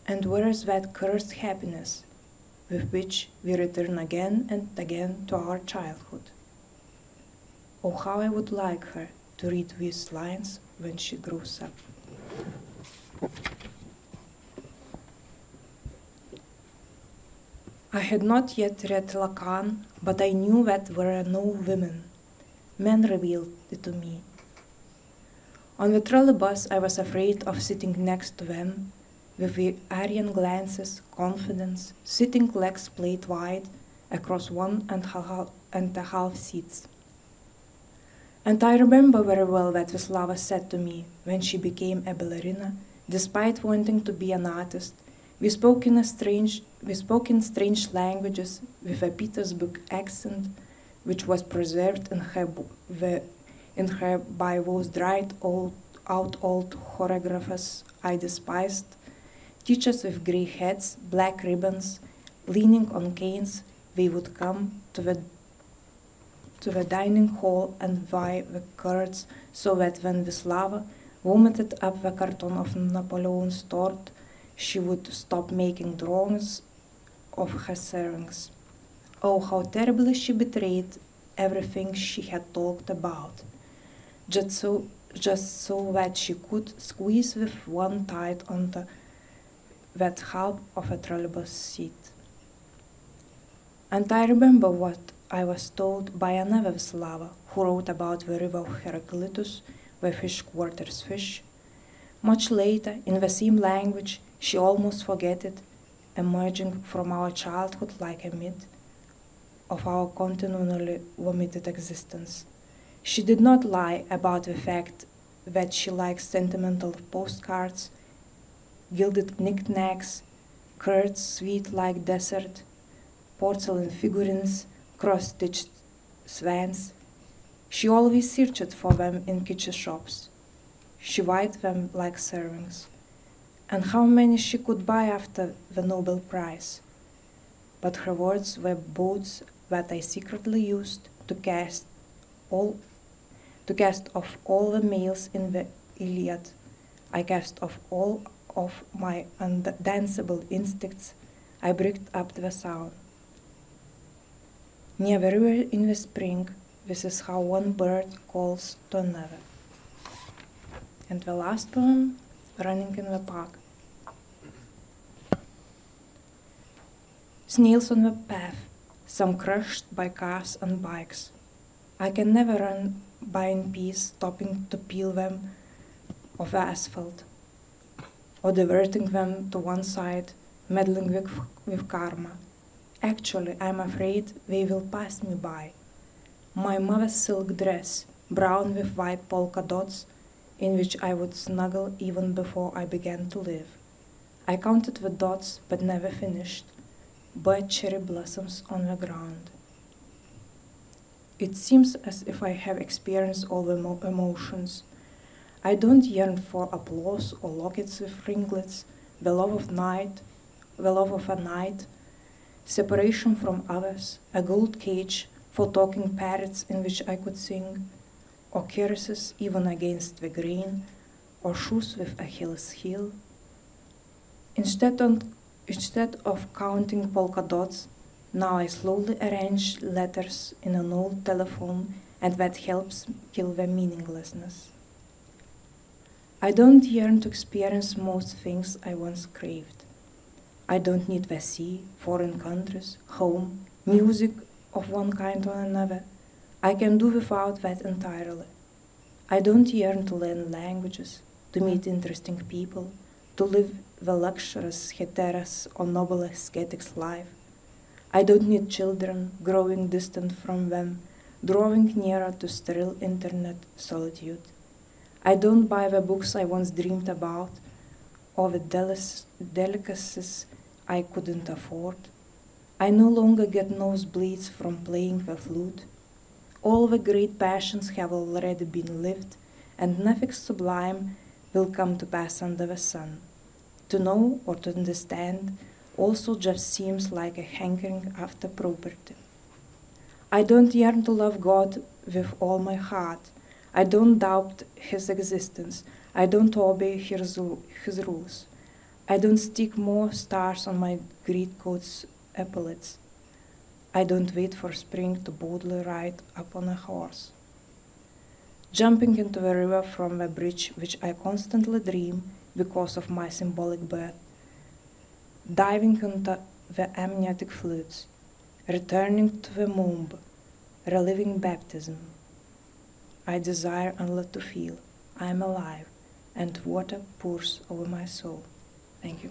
And where is that cursed happiness with which we return again and again to our childhood? Oh, how I would like her to read these lines when she grows up. I had not yet read Lacan, but I knew that there were no women. Men revealed it to me. On the trolleybus, I was afraid of sitting next to them, with the Aryan glances, confidence, sitting legs splayed wide across 1.5 seats. And I remember very well that Wisława said to me when she became a ballerina, despite wanting to be an artist. We spoke in strange languages with a Petersburg accent, which was preserved in her by those dried out old choreographers I despised. Teachers with grey hats, black ribbons, leaning on canes, they would come to the dining hall and vie the cards, so that when Wisława vomited up the carton of Napoleon's tort, she would stop making drawings of her servings. Oh, how terribly she betrayed everything she had talked about, just so that she could squeeze with one tight onto that half of a trolleybus seat. And I remember what I was told by another Wisława, who wrote about the river of Heraclitus, where fish quarters fish. Much later, in the same language, she almost forgot it, emerging from our childhood like a myth of our continually vomited existence. She did not lie about the fact that she likes sentimental postcards, gilded knickknacks, curds sweet like dessert, porcelain figurines, cross-stitched swans. She always searched for them in kitchen shops. She weighed them like servings. And how many she could buy after the Nobel Prize. But her words were boats that I secretly used to cast off all the males in the Iliad. I cast off all of my undanceable instincts. I bricked up the sound. Near the river in the spring, this is how one bird calls to another. And the last poem, Running in the Park. Snails on the path, some crushed by cars and bikes. I can never run by in peace, stopping to peel them off the asphalt, or diverting them to one side, meddling with karma. Actually, I'm afraid they will pass me by. My mother's silk dress, brown with white polka dots, in which I would snuggle even before I began to live. I counted the dots, but never finished. Burnt cherry blossoms on the ground. It seems as if I have experienced all the emotions. I don't yearn for applause or lockets with ringlets, the love of a night, separation from others, a gold cage for talking parrots in which I could sing, or curses even against the grain, or shoes with Achilles' heel. Instead of counting polka dots, now I slowly arrange letters in an old telephone, and that helps kill the meaninglessness. I don't yearn to experience most things I once craved. I don't need the sea, foreign countries, home, music of one kind or another. I can do without that entirely. I don't yearn to learn languages, to meet interesting people, to live the luxurious, heteros or noble ascetic's life. I don't need children, growing distant from them, drawing nearer to sterile internet solitude. I don't buy the books I once dreamed about, or the delicacies I couldn't afford. I no longer get nosebleeds from playing the flute. All the great passions have already been lived, and nothing sublime will come to pass under the sun. To know or to understand also just seems like a hankering after property. I don't yearn to love God with all my heart. I don't doubt his existence. I don't obey his rules. I don't stick more stars on my greatcoat's epaulets. I don't wait for spring to boldly ride up on a horse. Jumping into the river from the bridge which I constantly dream because of my symbolic birth, diving into the amniotic fluids, returning to the womb, reliving baptism. I desire only to feel I am alive, and water pours over my soul. Thank you.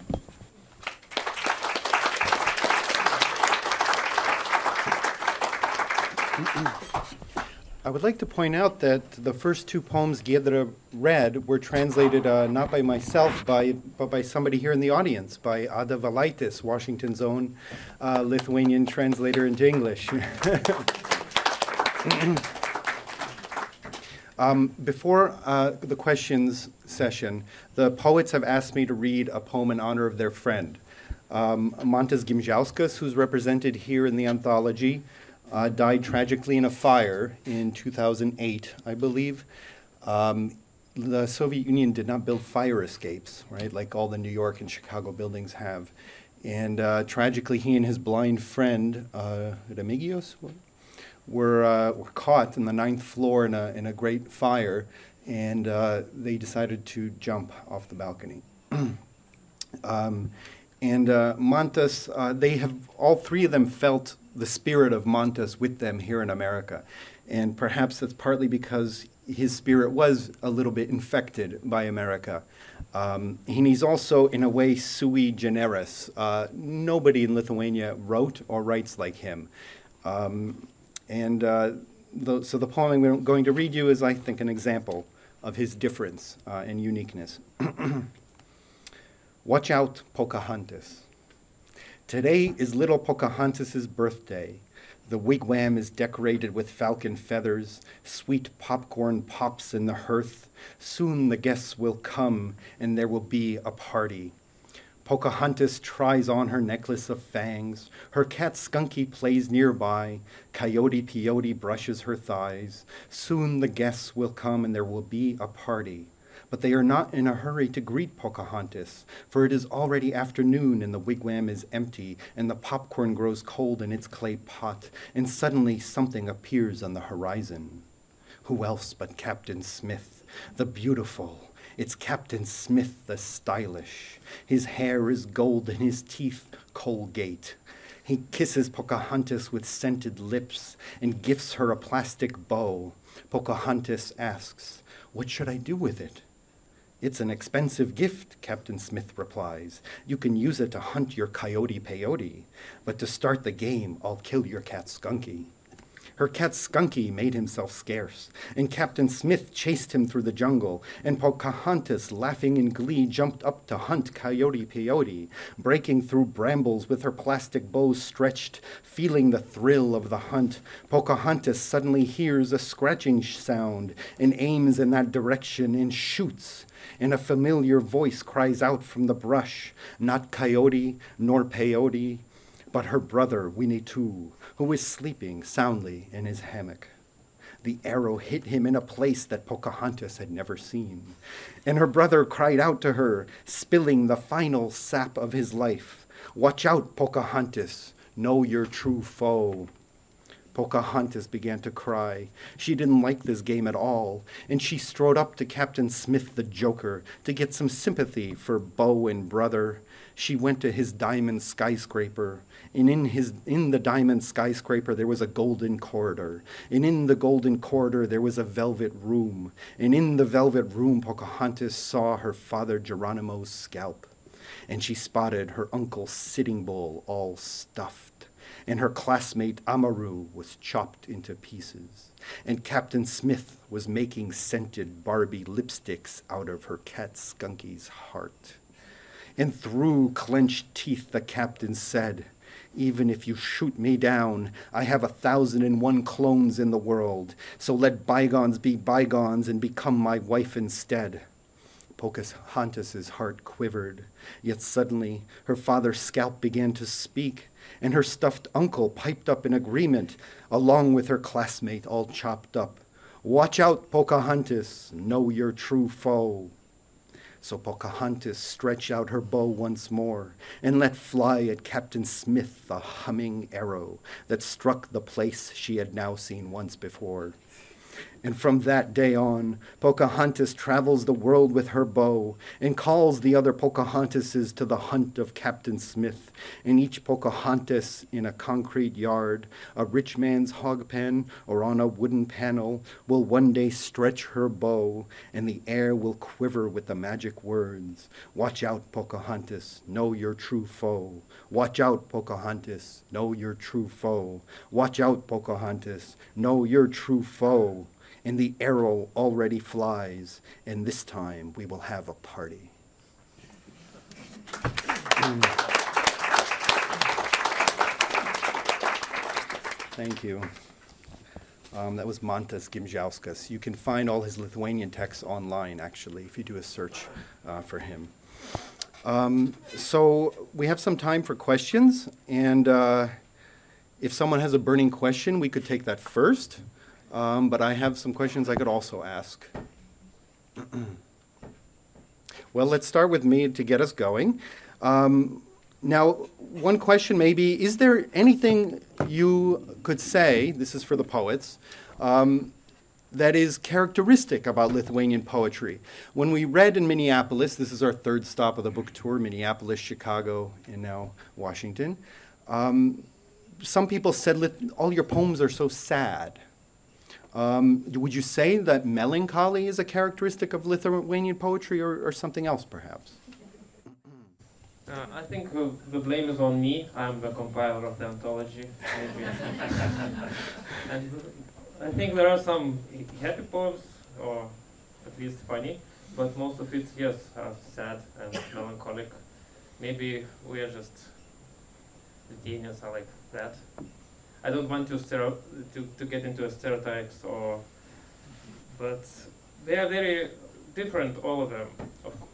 I would like to point out that the first two poems Giedre read were translated not by myself, but by somebody here in the audience, by Ada Valaitis, Washington's own Lithuanian translator into English. Before the questions session, the poets have asked me to read a poem in honor of their friend. Mantas Gimžauskas, who's represented here in the anthology, died tragically in a fire in 2008, I believe. The Soviet Union did not build fire escapes, right, like all the New York and Chicago buildings have. And tragically, he and his blind friend, Remigios, were caught on the 9th floor in a great fire, and they decided to jump off the balcony. Mantas, they have, all three of them felt the spirit of Mantas with them here in America. And perhaps that's partly because his spirit was a little bit infected by America. And he's also, in a way, sui generis. Nobody in Lithuania wrote or writes like him. So the poem I'm going to read you is, I think, an example of his difference and uniqueness. Watch out, Pocahontas. Today is little Pocahontas's birthday. The wigwam is decorated with falcon feathers. Sweet popcorn pops in the hearth. Soon the guests will come, and there will be a party. Pocahontas tries on her necklace of fangs. Her cat Skunky plays nearby. Coyote Peyote brushes her thighs. Soon the guests will come, and there will be a party. But they are not in a hurry to greet Pocahontas, for it is already afternoon and the wigwam is empty, and the popcorn grows cold in its clay pot, and suddenly something appears on the horizon. Who else but Captain Smith, the beautiful It's Captain Smith the stylish. His hair is gold and his teeth Colgate. He kisses Pocahontas with scented lips and gifts her a plastic bow. Pocahontas asks, "What should I do with it?" "It's an expensive gift," Captain Smith replies. "You can use it to hunt your coyote peyote, but to start the game, I'll kill your cat Skunky." Her cat Skunky made himself scarce, and Captain Smith chased him through the jungle, and Pocahontas, laughing in glee, jumped up to hunt Coyote Peyote, breaking through brambles with her plastic bow stretched, feeling the thrill of the hunt. Pocahontas suddenly hears a scratching sound and aims in that direction and shoots, and a familiar voice cries out from the brush, not Coyote nor Peyote, but her brother Winnetou, who is sleeping soundly in his hammock. The arrow hit him in a place that Pocahontas had never seen, and her brother cried out to her, spilling the final sap of his life, "Watch out, Pocahontas, know your true foe." Pocahontas began to cry. She didn't like this game at all, and she strode up to Captain Smith the Joker to get some sympathy for beau and brother. She went to his diamond skyscraper, and in the diamond skyscraper there was a golden corridor, and in the golden corridor there was a velvet room, and in the velvet room Pocahontas saw her father Geronimo's scalp, and she spotted her uncle's sitting bull all stuffed, and her classmate Amaru was chopped into pieces, and Captain Smith was making scented Barbie lipsticks out of her cat Skunky's heart. And through clenched teeth the captain said, "Even if you shoot me down, I have 1,001 clones in the world, so let bygones be bygones and become my wife instead." Pocahontas's heart quivered, yet suddenly her father's scalp began to speak, and her stuffed uncle piped up in agreement, along with her classmate all chopped up. "Watch out, Pocahontas, know your true foe." So Pocahontas stretched out her bow once more and let fly at Captain Smith the humming arrow that struck the place she had now seen once before. And from that day on, Pocahontas travels the world with her bow and calls the other Pocahontases to the hunt of Captain Smith. And each Pocahontas in a concrete yard, a rich man's hog pen, or on a wooden panel will one day stretch her bow, and the air will quiver with the magic words, "Watch out, Pocahontas, know your true foe. Watch out, Pocahontas, know your true foe. Watch out, Pocahontas, know your true foe." And the arrow already flies, and this time we will have a party. Thank you. That was Mantas Gimžauskas. You can find all his Lithuanian texts online, actually, if you do a search for him. So we have some time for questions, and if someone has a burning question, we could take that first. But I have some questions I could also ask. Well, let's start with me to get us going. Now, one question maybe, is there anything you could say, this is for the poets, that is characteristic about Lithuanian poetry? When we read in Minneapolis, this is our third stop of the book tour, Minneapolis, Chicago, and now Washington, some people said, all your poems are so sad. Would you say that melancholy is a characteristic of Lithuanian poetry, or something else, perhaps? I think the blame is on me. I'm the compiler of the anthology. And I think there are some happy poems, or at least funny, but most of it, yes, are sad and melancholic. Maybe we are just, the genius are like that. I don't want to get into stereotypes, but they are very different, all of them,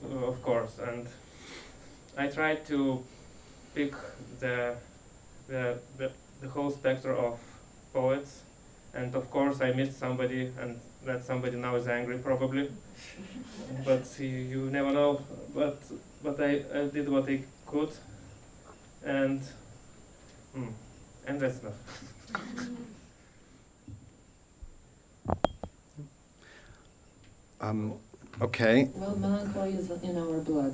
of course. And I tried to pick the whole spectrum of poets, and of course I missed somebody, and that somebody now is angry probably. But you never know. But I did what I could, and that's enough. Okay. Well, melancholy is in our blood.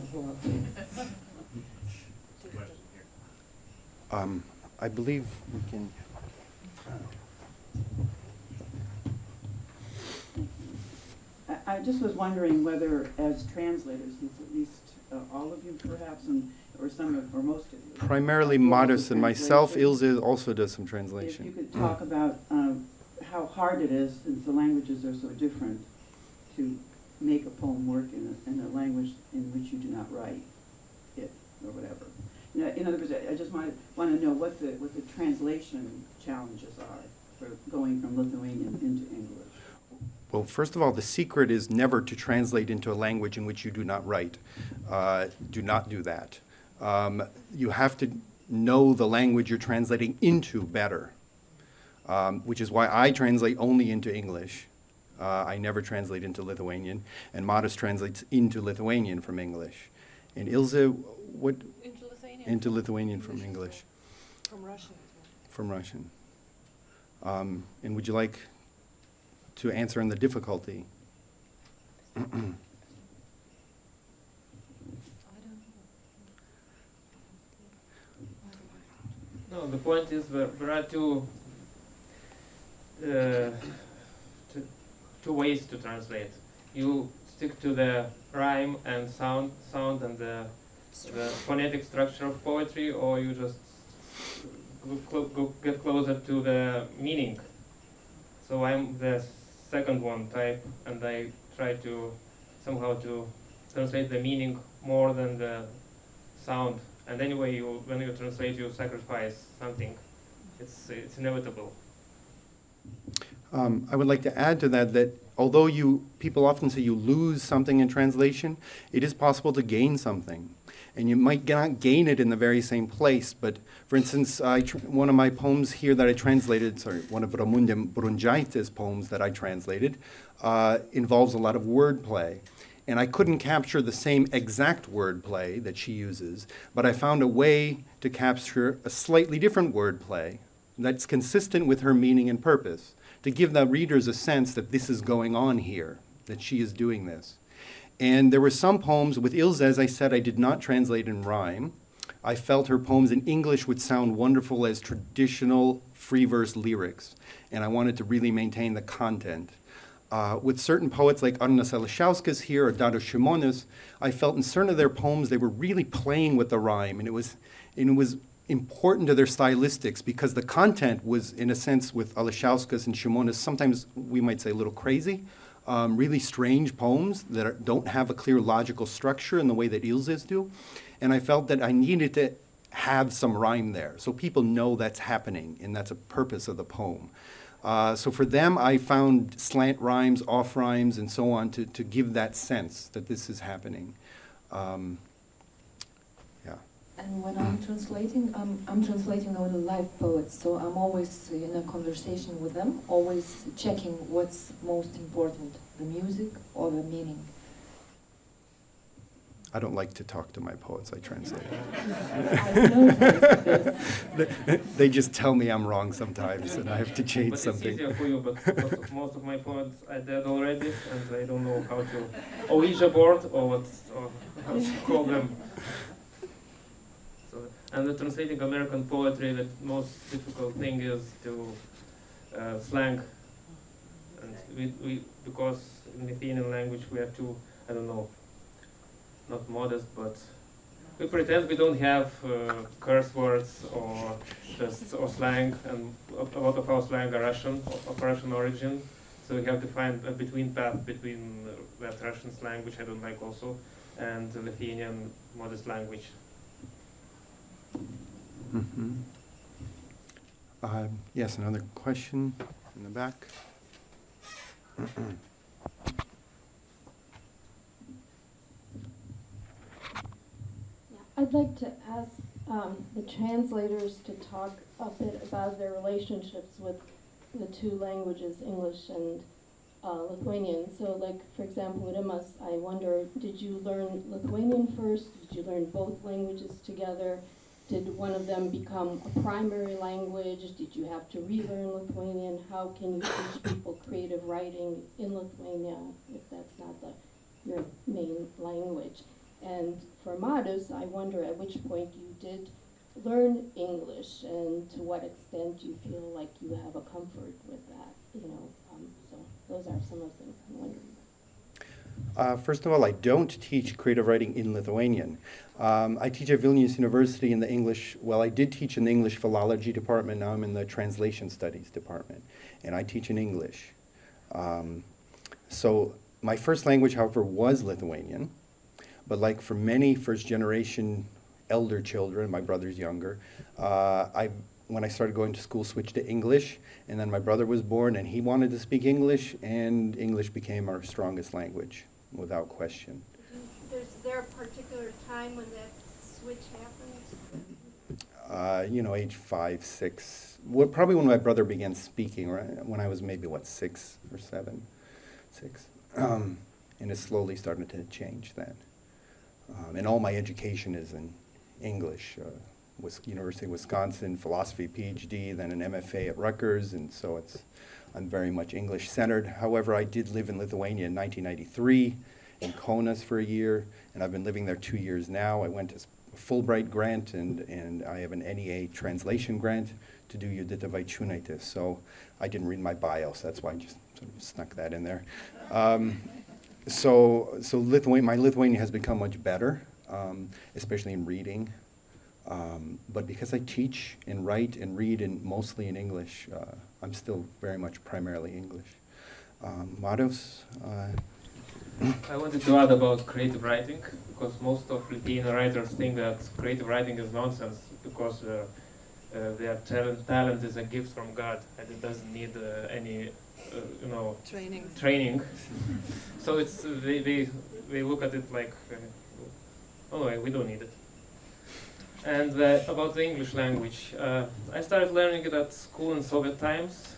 I believe we can. I just was wondering whether, as translators, since at least all of you perhaps, or some of, or most of you. Primarily Marius and myself. Ilze also does some translation. If you could talk about how hard it is, since the languages are so different, to make a poem work in a language in which you do not write it, or whatever. You know, in other words, I just want to know what the translation challenges are for going from Lithuanian into English. Well, first of all, the secret is never to translate into a language in which you do not write. Do not do that. You have to know the language you're translating into better, which is why I translate only into English. I never translate into Lithuanian, and Marius translates into Lithuanian from English. And Ilze, what? Into Lithuanian. Into Lithuanian from English. From Russian. From Russian. And would you like to answer on the difficulty? No, the point is there are two ways to translate. You stick to the rhyme and sound and the phonetic structure of poetry, or you just get closer to the meaning. So I'm the second one type, and I try to somehow to translate the meaning more than the sound. And anyway, when you translate, you sacrifice something. It's inevitable. I would like to add to that although people often say you lose something in translation, it is possible to gain something. And you might not gain it in the very same place, but for instance, one of my poems here that I translated, one of Ramunė Brundzaitė's poems that I translated, involves a lot of wordplay. And I couldn't capture the same exact wordplay that she uses, but I found a way to capture a slightly different wordplay that's consistent with her meaning and purpose, to give the readers a sense that this is going on here, that she is doing this. And there were some poems with Ilze, as I said, I did not translate in rhyme. I felt her poems in English would sound wonderful as traditional free verse lyrics, and I wanted to really maintain the content. With certain poets like Arnas Ališauskas here or Dado Šimonis, I felt in certain of their poems they were really playing with the rhyme, and it was important to their stylistics because the content was, in a sense, with Ališauskas and Šimonis, sometimes we might say a little crazy, really strange poems that don't have a clear logical structure in the way that Ilze's do. And I felt that I needed to have some rhyme there so people know that's happening and that's a purpose of the poem. So for them, I found slant rhymes, off rhymes, and so on to give that sense that this is happening. And when I'm translating all the live poets, so I'm always in a conversation with them, always checking what's most important, the music or the meaning. I don't like to talk to my poets I translate. They just tell me I'm wrong sometimes, and I have to change something. It's easier for you, but most of my poets are dead already, and I don't know how to Ouija board or how to call them. And the translating American poetry, the most difficult thing is to slang. And we because in the Lithuanian language we are too, I don't know, not modest, but we pretend we don't have curse words or slang, and a lot of our slang are Russian, of Russian origin. So we have to find a between path between that Russian slang, which I don't like also, and the Lithuanian modest language. Mm-hmm. Yes, another question in the back. I'd like to ask the translators to talk a bit about their relationships with the two languages, English and Lithuanian. So, like, for example, with Rimas, I wonder, did you learn Lithuanian first? Did you learn both languages together? Did one of them become a primary language? Did you have to relearn Lithuanian? How can you teach people creative writing in Lithuania if that's not the your main language. And for Marius, I wonder at which point you did learn English and to what extent you feel like you have a comfort with that, so those are some of the things I'm wondering. First of all, I don't teach creative writing in Lithuanian. I teach at Vilnius University in the English, well, I did teach in the English philology department, now I'm in the translation studies department, and I teach in English. So my first language, however, was Lithuanian, but like for many first-generation elder children, my brother's younger, when I started going to school, switched to English, and then my brother was born and he wanted to speak English, and English became our strongest language, without question. Is there a particular time when that switch happened? Age 5, 6, well, probably when my brother began speaking, right, when I was maybe, 6 or 7, 6. And it slowly started to change then. And all my education is in English. University of Wisconsin, philosophy PhD, then an MFA at Rutgers, and so I'm very much English-centered. However, I did live in Lithuania in 1993, in Kaunas for a year, and I've been living there 2 years now. I went as a Fulbright grant, and I have an NEA translation grant to do Judita Vaičiūnaitė, so I didn't read my bio, so that's why I just sort of snuck that in there. So my Lithuanian has become much better, especially in reading. But because I teach and write and read mostly in English, I'm still very much primarily English. Marius? I wanted to add about creative writing, because most of Lithuanian writers think that creative writing is nonsense, because their talent is a gift from God, and it doesn't need any training. So it's they look at it like, oh, we don't need it. And about the English language, I started learning it at school in Soviet times,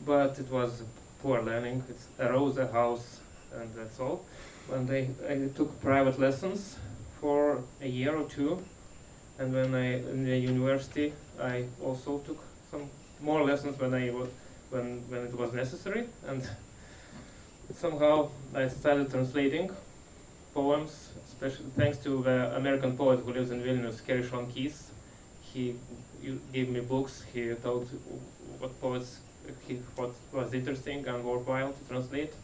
but it was poor learning. It's a rose, a house, and that's all. And I took private lessons for a year or two, and when in the university, I also took some more lessons when it was necessary, and somehow I started translating poems, especially thanks to the American poet who lives in Vilnius, Sean Keys. He gave me books. He told what poets he thought was interesting and worthwhile to translate.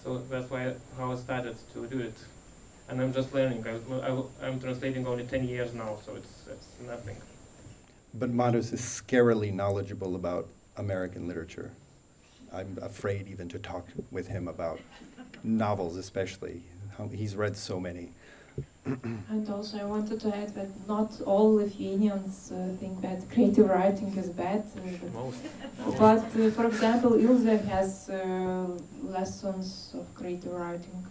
So that's how I started to do it. And I'm just learning. I'm translating only 10 years now, so it's nothing. But Marius is scarily knowledgeable about American literature. I'm afraid even to talk with him about novels, especially. He's read so many. And also I wanted to add that not all Lithuanians think that creative writing is bad. But for example, Ilze has lessons of creative writing,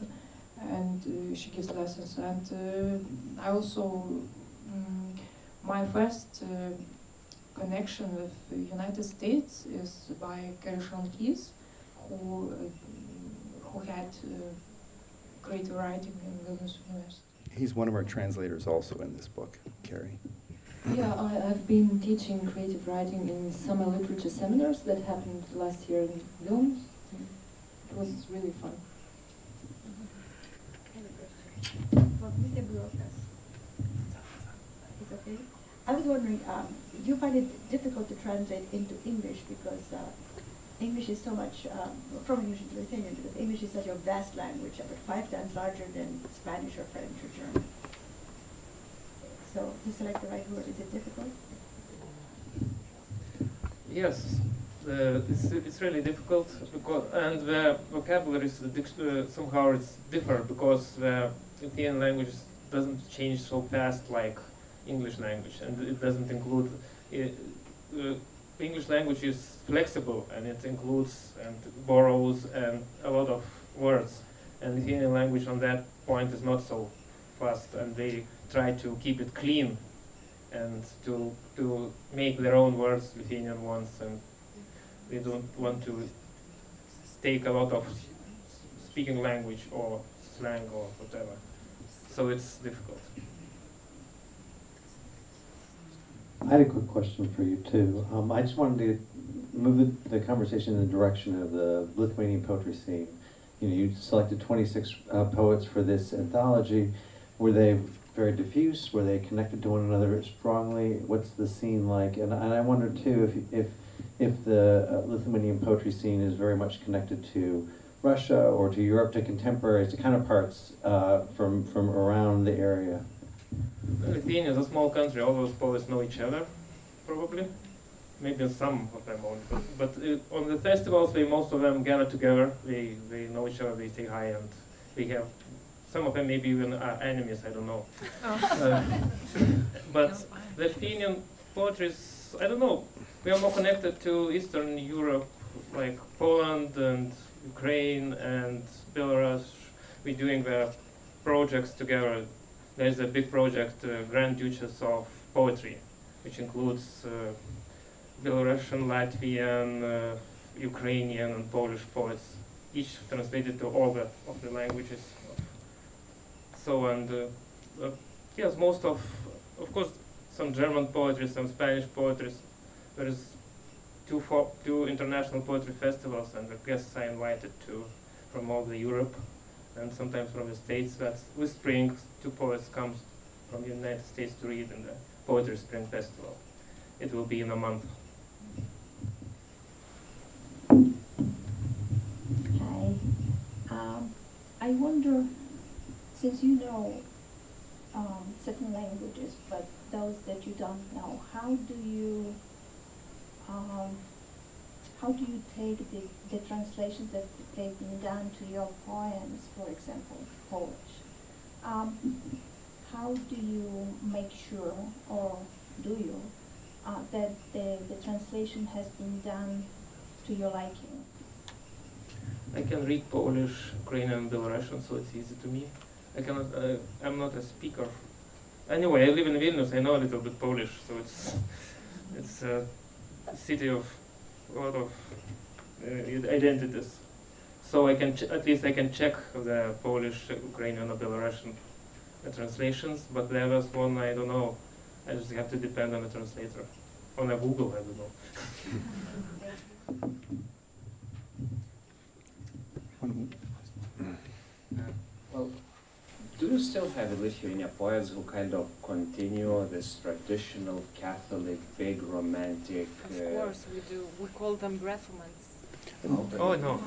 and she gives lessons. And I also, my first connection with the United States is by Sean Keys, who had creative writing in Vilnius University. He's one of our translators also in this book, Carrie. Yeah, I've been teaching creative writing in summer literature seminars that happened last year in Vilnius. It was really fun. Well, Mr. Burokas, is okay? I was wondering, do you find it difficult to translate into English because English is so much, from English into Lithuanian, because English is such a vast language, about 5 times larger than Spanish or French or German. So to select the right word, is it difficult? Yes, it's really difficult, and the vocabulary is somehow it's different, because the Lithuanian language doesn't change so fast like English language, and it doesn't include English language is flexible, and it includes and borrows and a lot of words, and Lithuanian language on that point is not so fast, and they try to keep it clean and to make their own words Lithuanian ones, and they don't want to take a lot of speaking language or slang or whatever, so it's difficult. I had a quick question for you too. I just wanted to move the conversation in the direction of the Lithuanian poetry scene. you selected 26 poets for this anthology. Were they very diffuse? Were they connected to one another strongly? What's the scene like? And I wonder too if the Lithuanian poetry scene is very much connected to Russia or to Europe, to contemporaries, to counterparts from around the area. Lithuania is a small country. All those poets know each other, probably. Maybe some of them only. But on the festivals, most of them gather together. They know each other. They say hi, and we have some of them maybe even are enemies. I don't know. But Lithuanian poetry is, I don't know. We are more connected to Eastern Europe, like Poland and Ukraine and Belarus. We're doing the projects together. There's a big project, Grand Duchess of Poetry, which includes Belarusian, Latvian, Ukrainian, and Polish poets, each translated to all of the languages. So, and yes, most of course, some German poetry, some Spanish poetry. There is two international poetry festivals, and the guests are invited to from all the Europe, and sometimes from the States. That's with spring, 2 poets come from the United States to read in the Poetry Spring Festival. It will be in a month. Hi. I wonder, since you know certain languages, but those that you don't know, how do you take the translations that they've been done to your poems, for example, Polish? How do you make sure, or do you, that the translation has been done to your liking? I can read Polish, Ukrainian, and Belarusian, so it's easy to me. I cannot. I'm not a speaker. Anyway, I live in Vilnius. I know a little bit Polish, so it's a city of a lot of identities. So I can at least I can check the Polish, Ukrainian, or Belarusian translations. But the other one, I don't know. I just have to depend on the translator. On a Google, I don't know. Well, do you still have Lithuanian poets who kind of continue this traditional Catholic, big romantic? Of course we do. We call them graphomans. Oh no,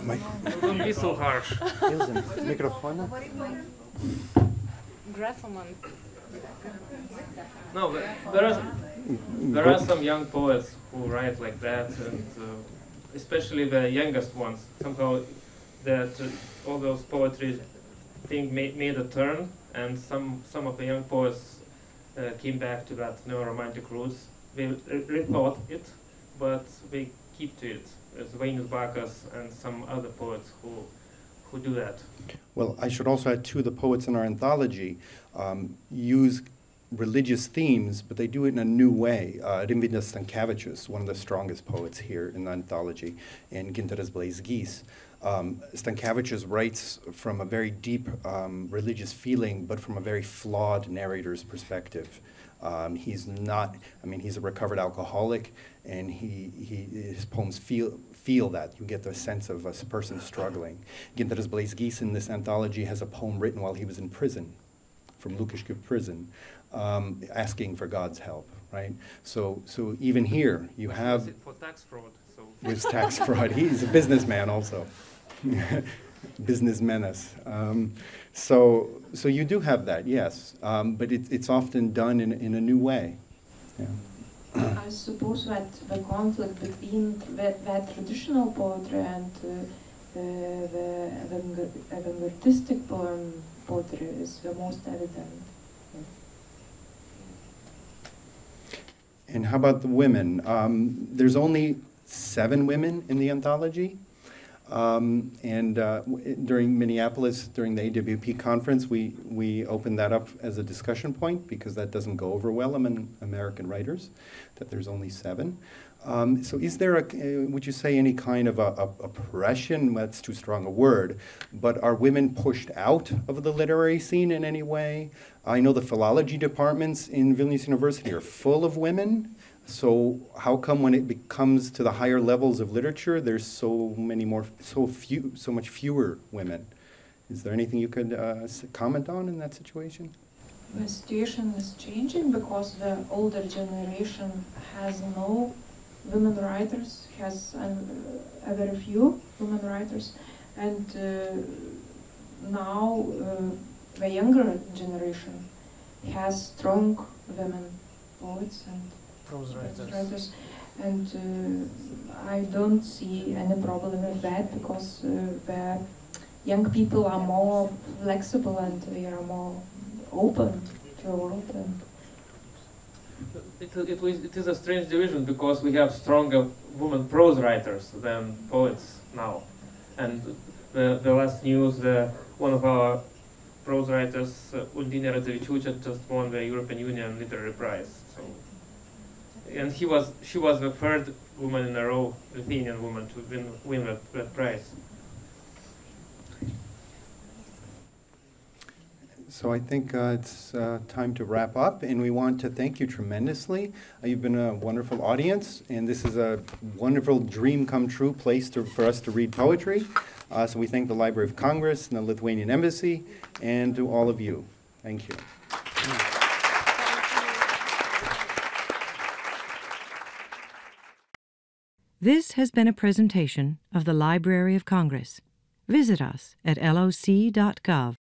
don't be so harsh. Graphomans. No, there are some young poets who write like that, and especially the youngest ones. Somehow, that all those poetry thing made a turn, and some of the young poets came back to that neo-romantic roots. They rethought it, but they keep to it. There's Marius Burokas and some other poets who do that. Well, I should also add, too, the poets in our anthology use religious themes, but they do it in a new way. Rimvydas Stankevičius, one of the strongest poets here in the anthology, and Giedre Kazlaus. Stankevičius writes from a very deep religious feeling, but from a very flawed narrator's perspective. He's not, I mean, he's a recovered alcoholic, and his poems feel that. You get the sense of a person struggling. Giedre Kazlaus in this anthology has a poem written while he was in prison, from Lukiškių prison, asking for God's help, right? So even here, you have... For tax fraud. So. With tax fraud. He's a businessman also. Business menace. So you do have that, yes, but it's often done in a new way. Yeah. I suppose that the conflict between the traditional poetry and the avant-gardistic poetry is the most evident. And how about the women? There's only 7 women in the anthology. During Minneapolis, during the AWP conference, we opened that up as a discussion point because that doesn't go over well among American writers, that there's only 7. So is there, would you say, any kind of oppression? That's too strong a word, but are women pushed out of the literary scene in any way? I know the philology departments in Vilnius University are full of women. So how come when it comes to the higher levels of literature, there's so much fewer women? Is there anything you could comment on in that situation? The situation is changing because the older generation has no women writers, has a very few women writers, and now the younger generation has strong women poets and Prose writers. And I don't see any problem with that because the young people are more flexible and they are more open to the world. And it is a strange division because we have stronger women prose writers than poets now. And the last news, one of our prose writers, Undinė Radzevičiūtė, just won the European Union Literary Prize. So, and she was the third woman in a row, Lithuanian woman, to win that prize. So I think it's time to wrap up, and we want to thank you tremendously. You've been a wonderful audience, and this is a wonderful dream come true place for us to read poetry. So we thank the Library of Congress and the Lithuanian Embassy, and to all of you. Thank you. This has been a presentation of the Library of Congress. Visit us at loc.gov.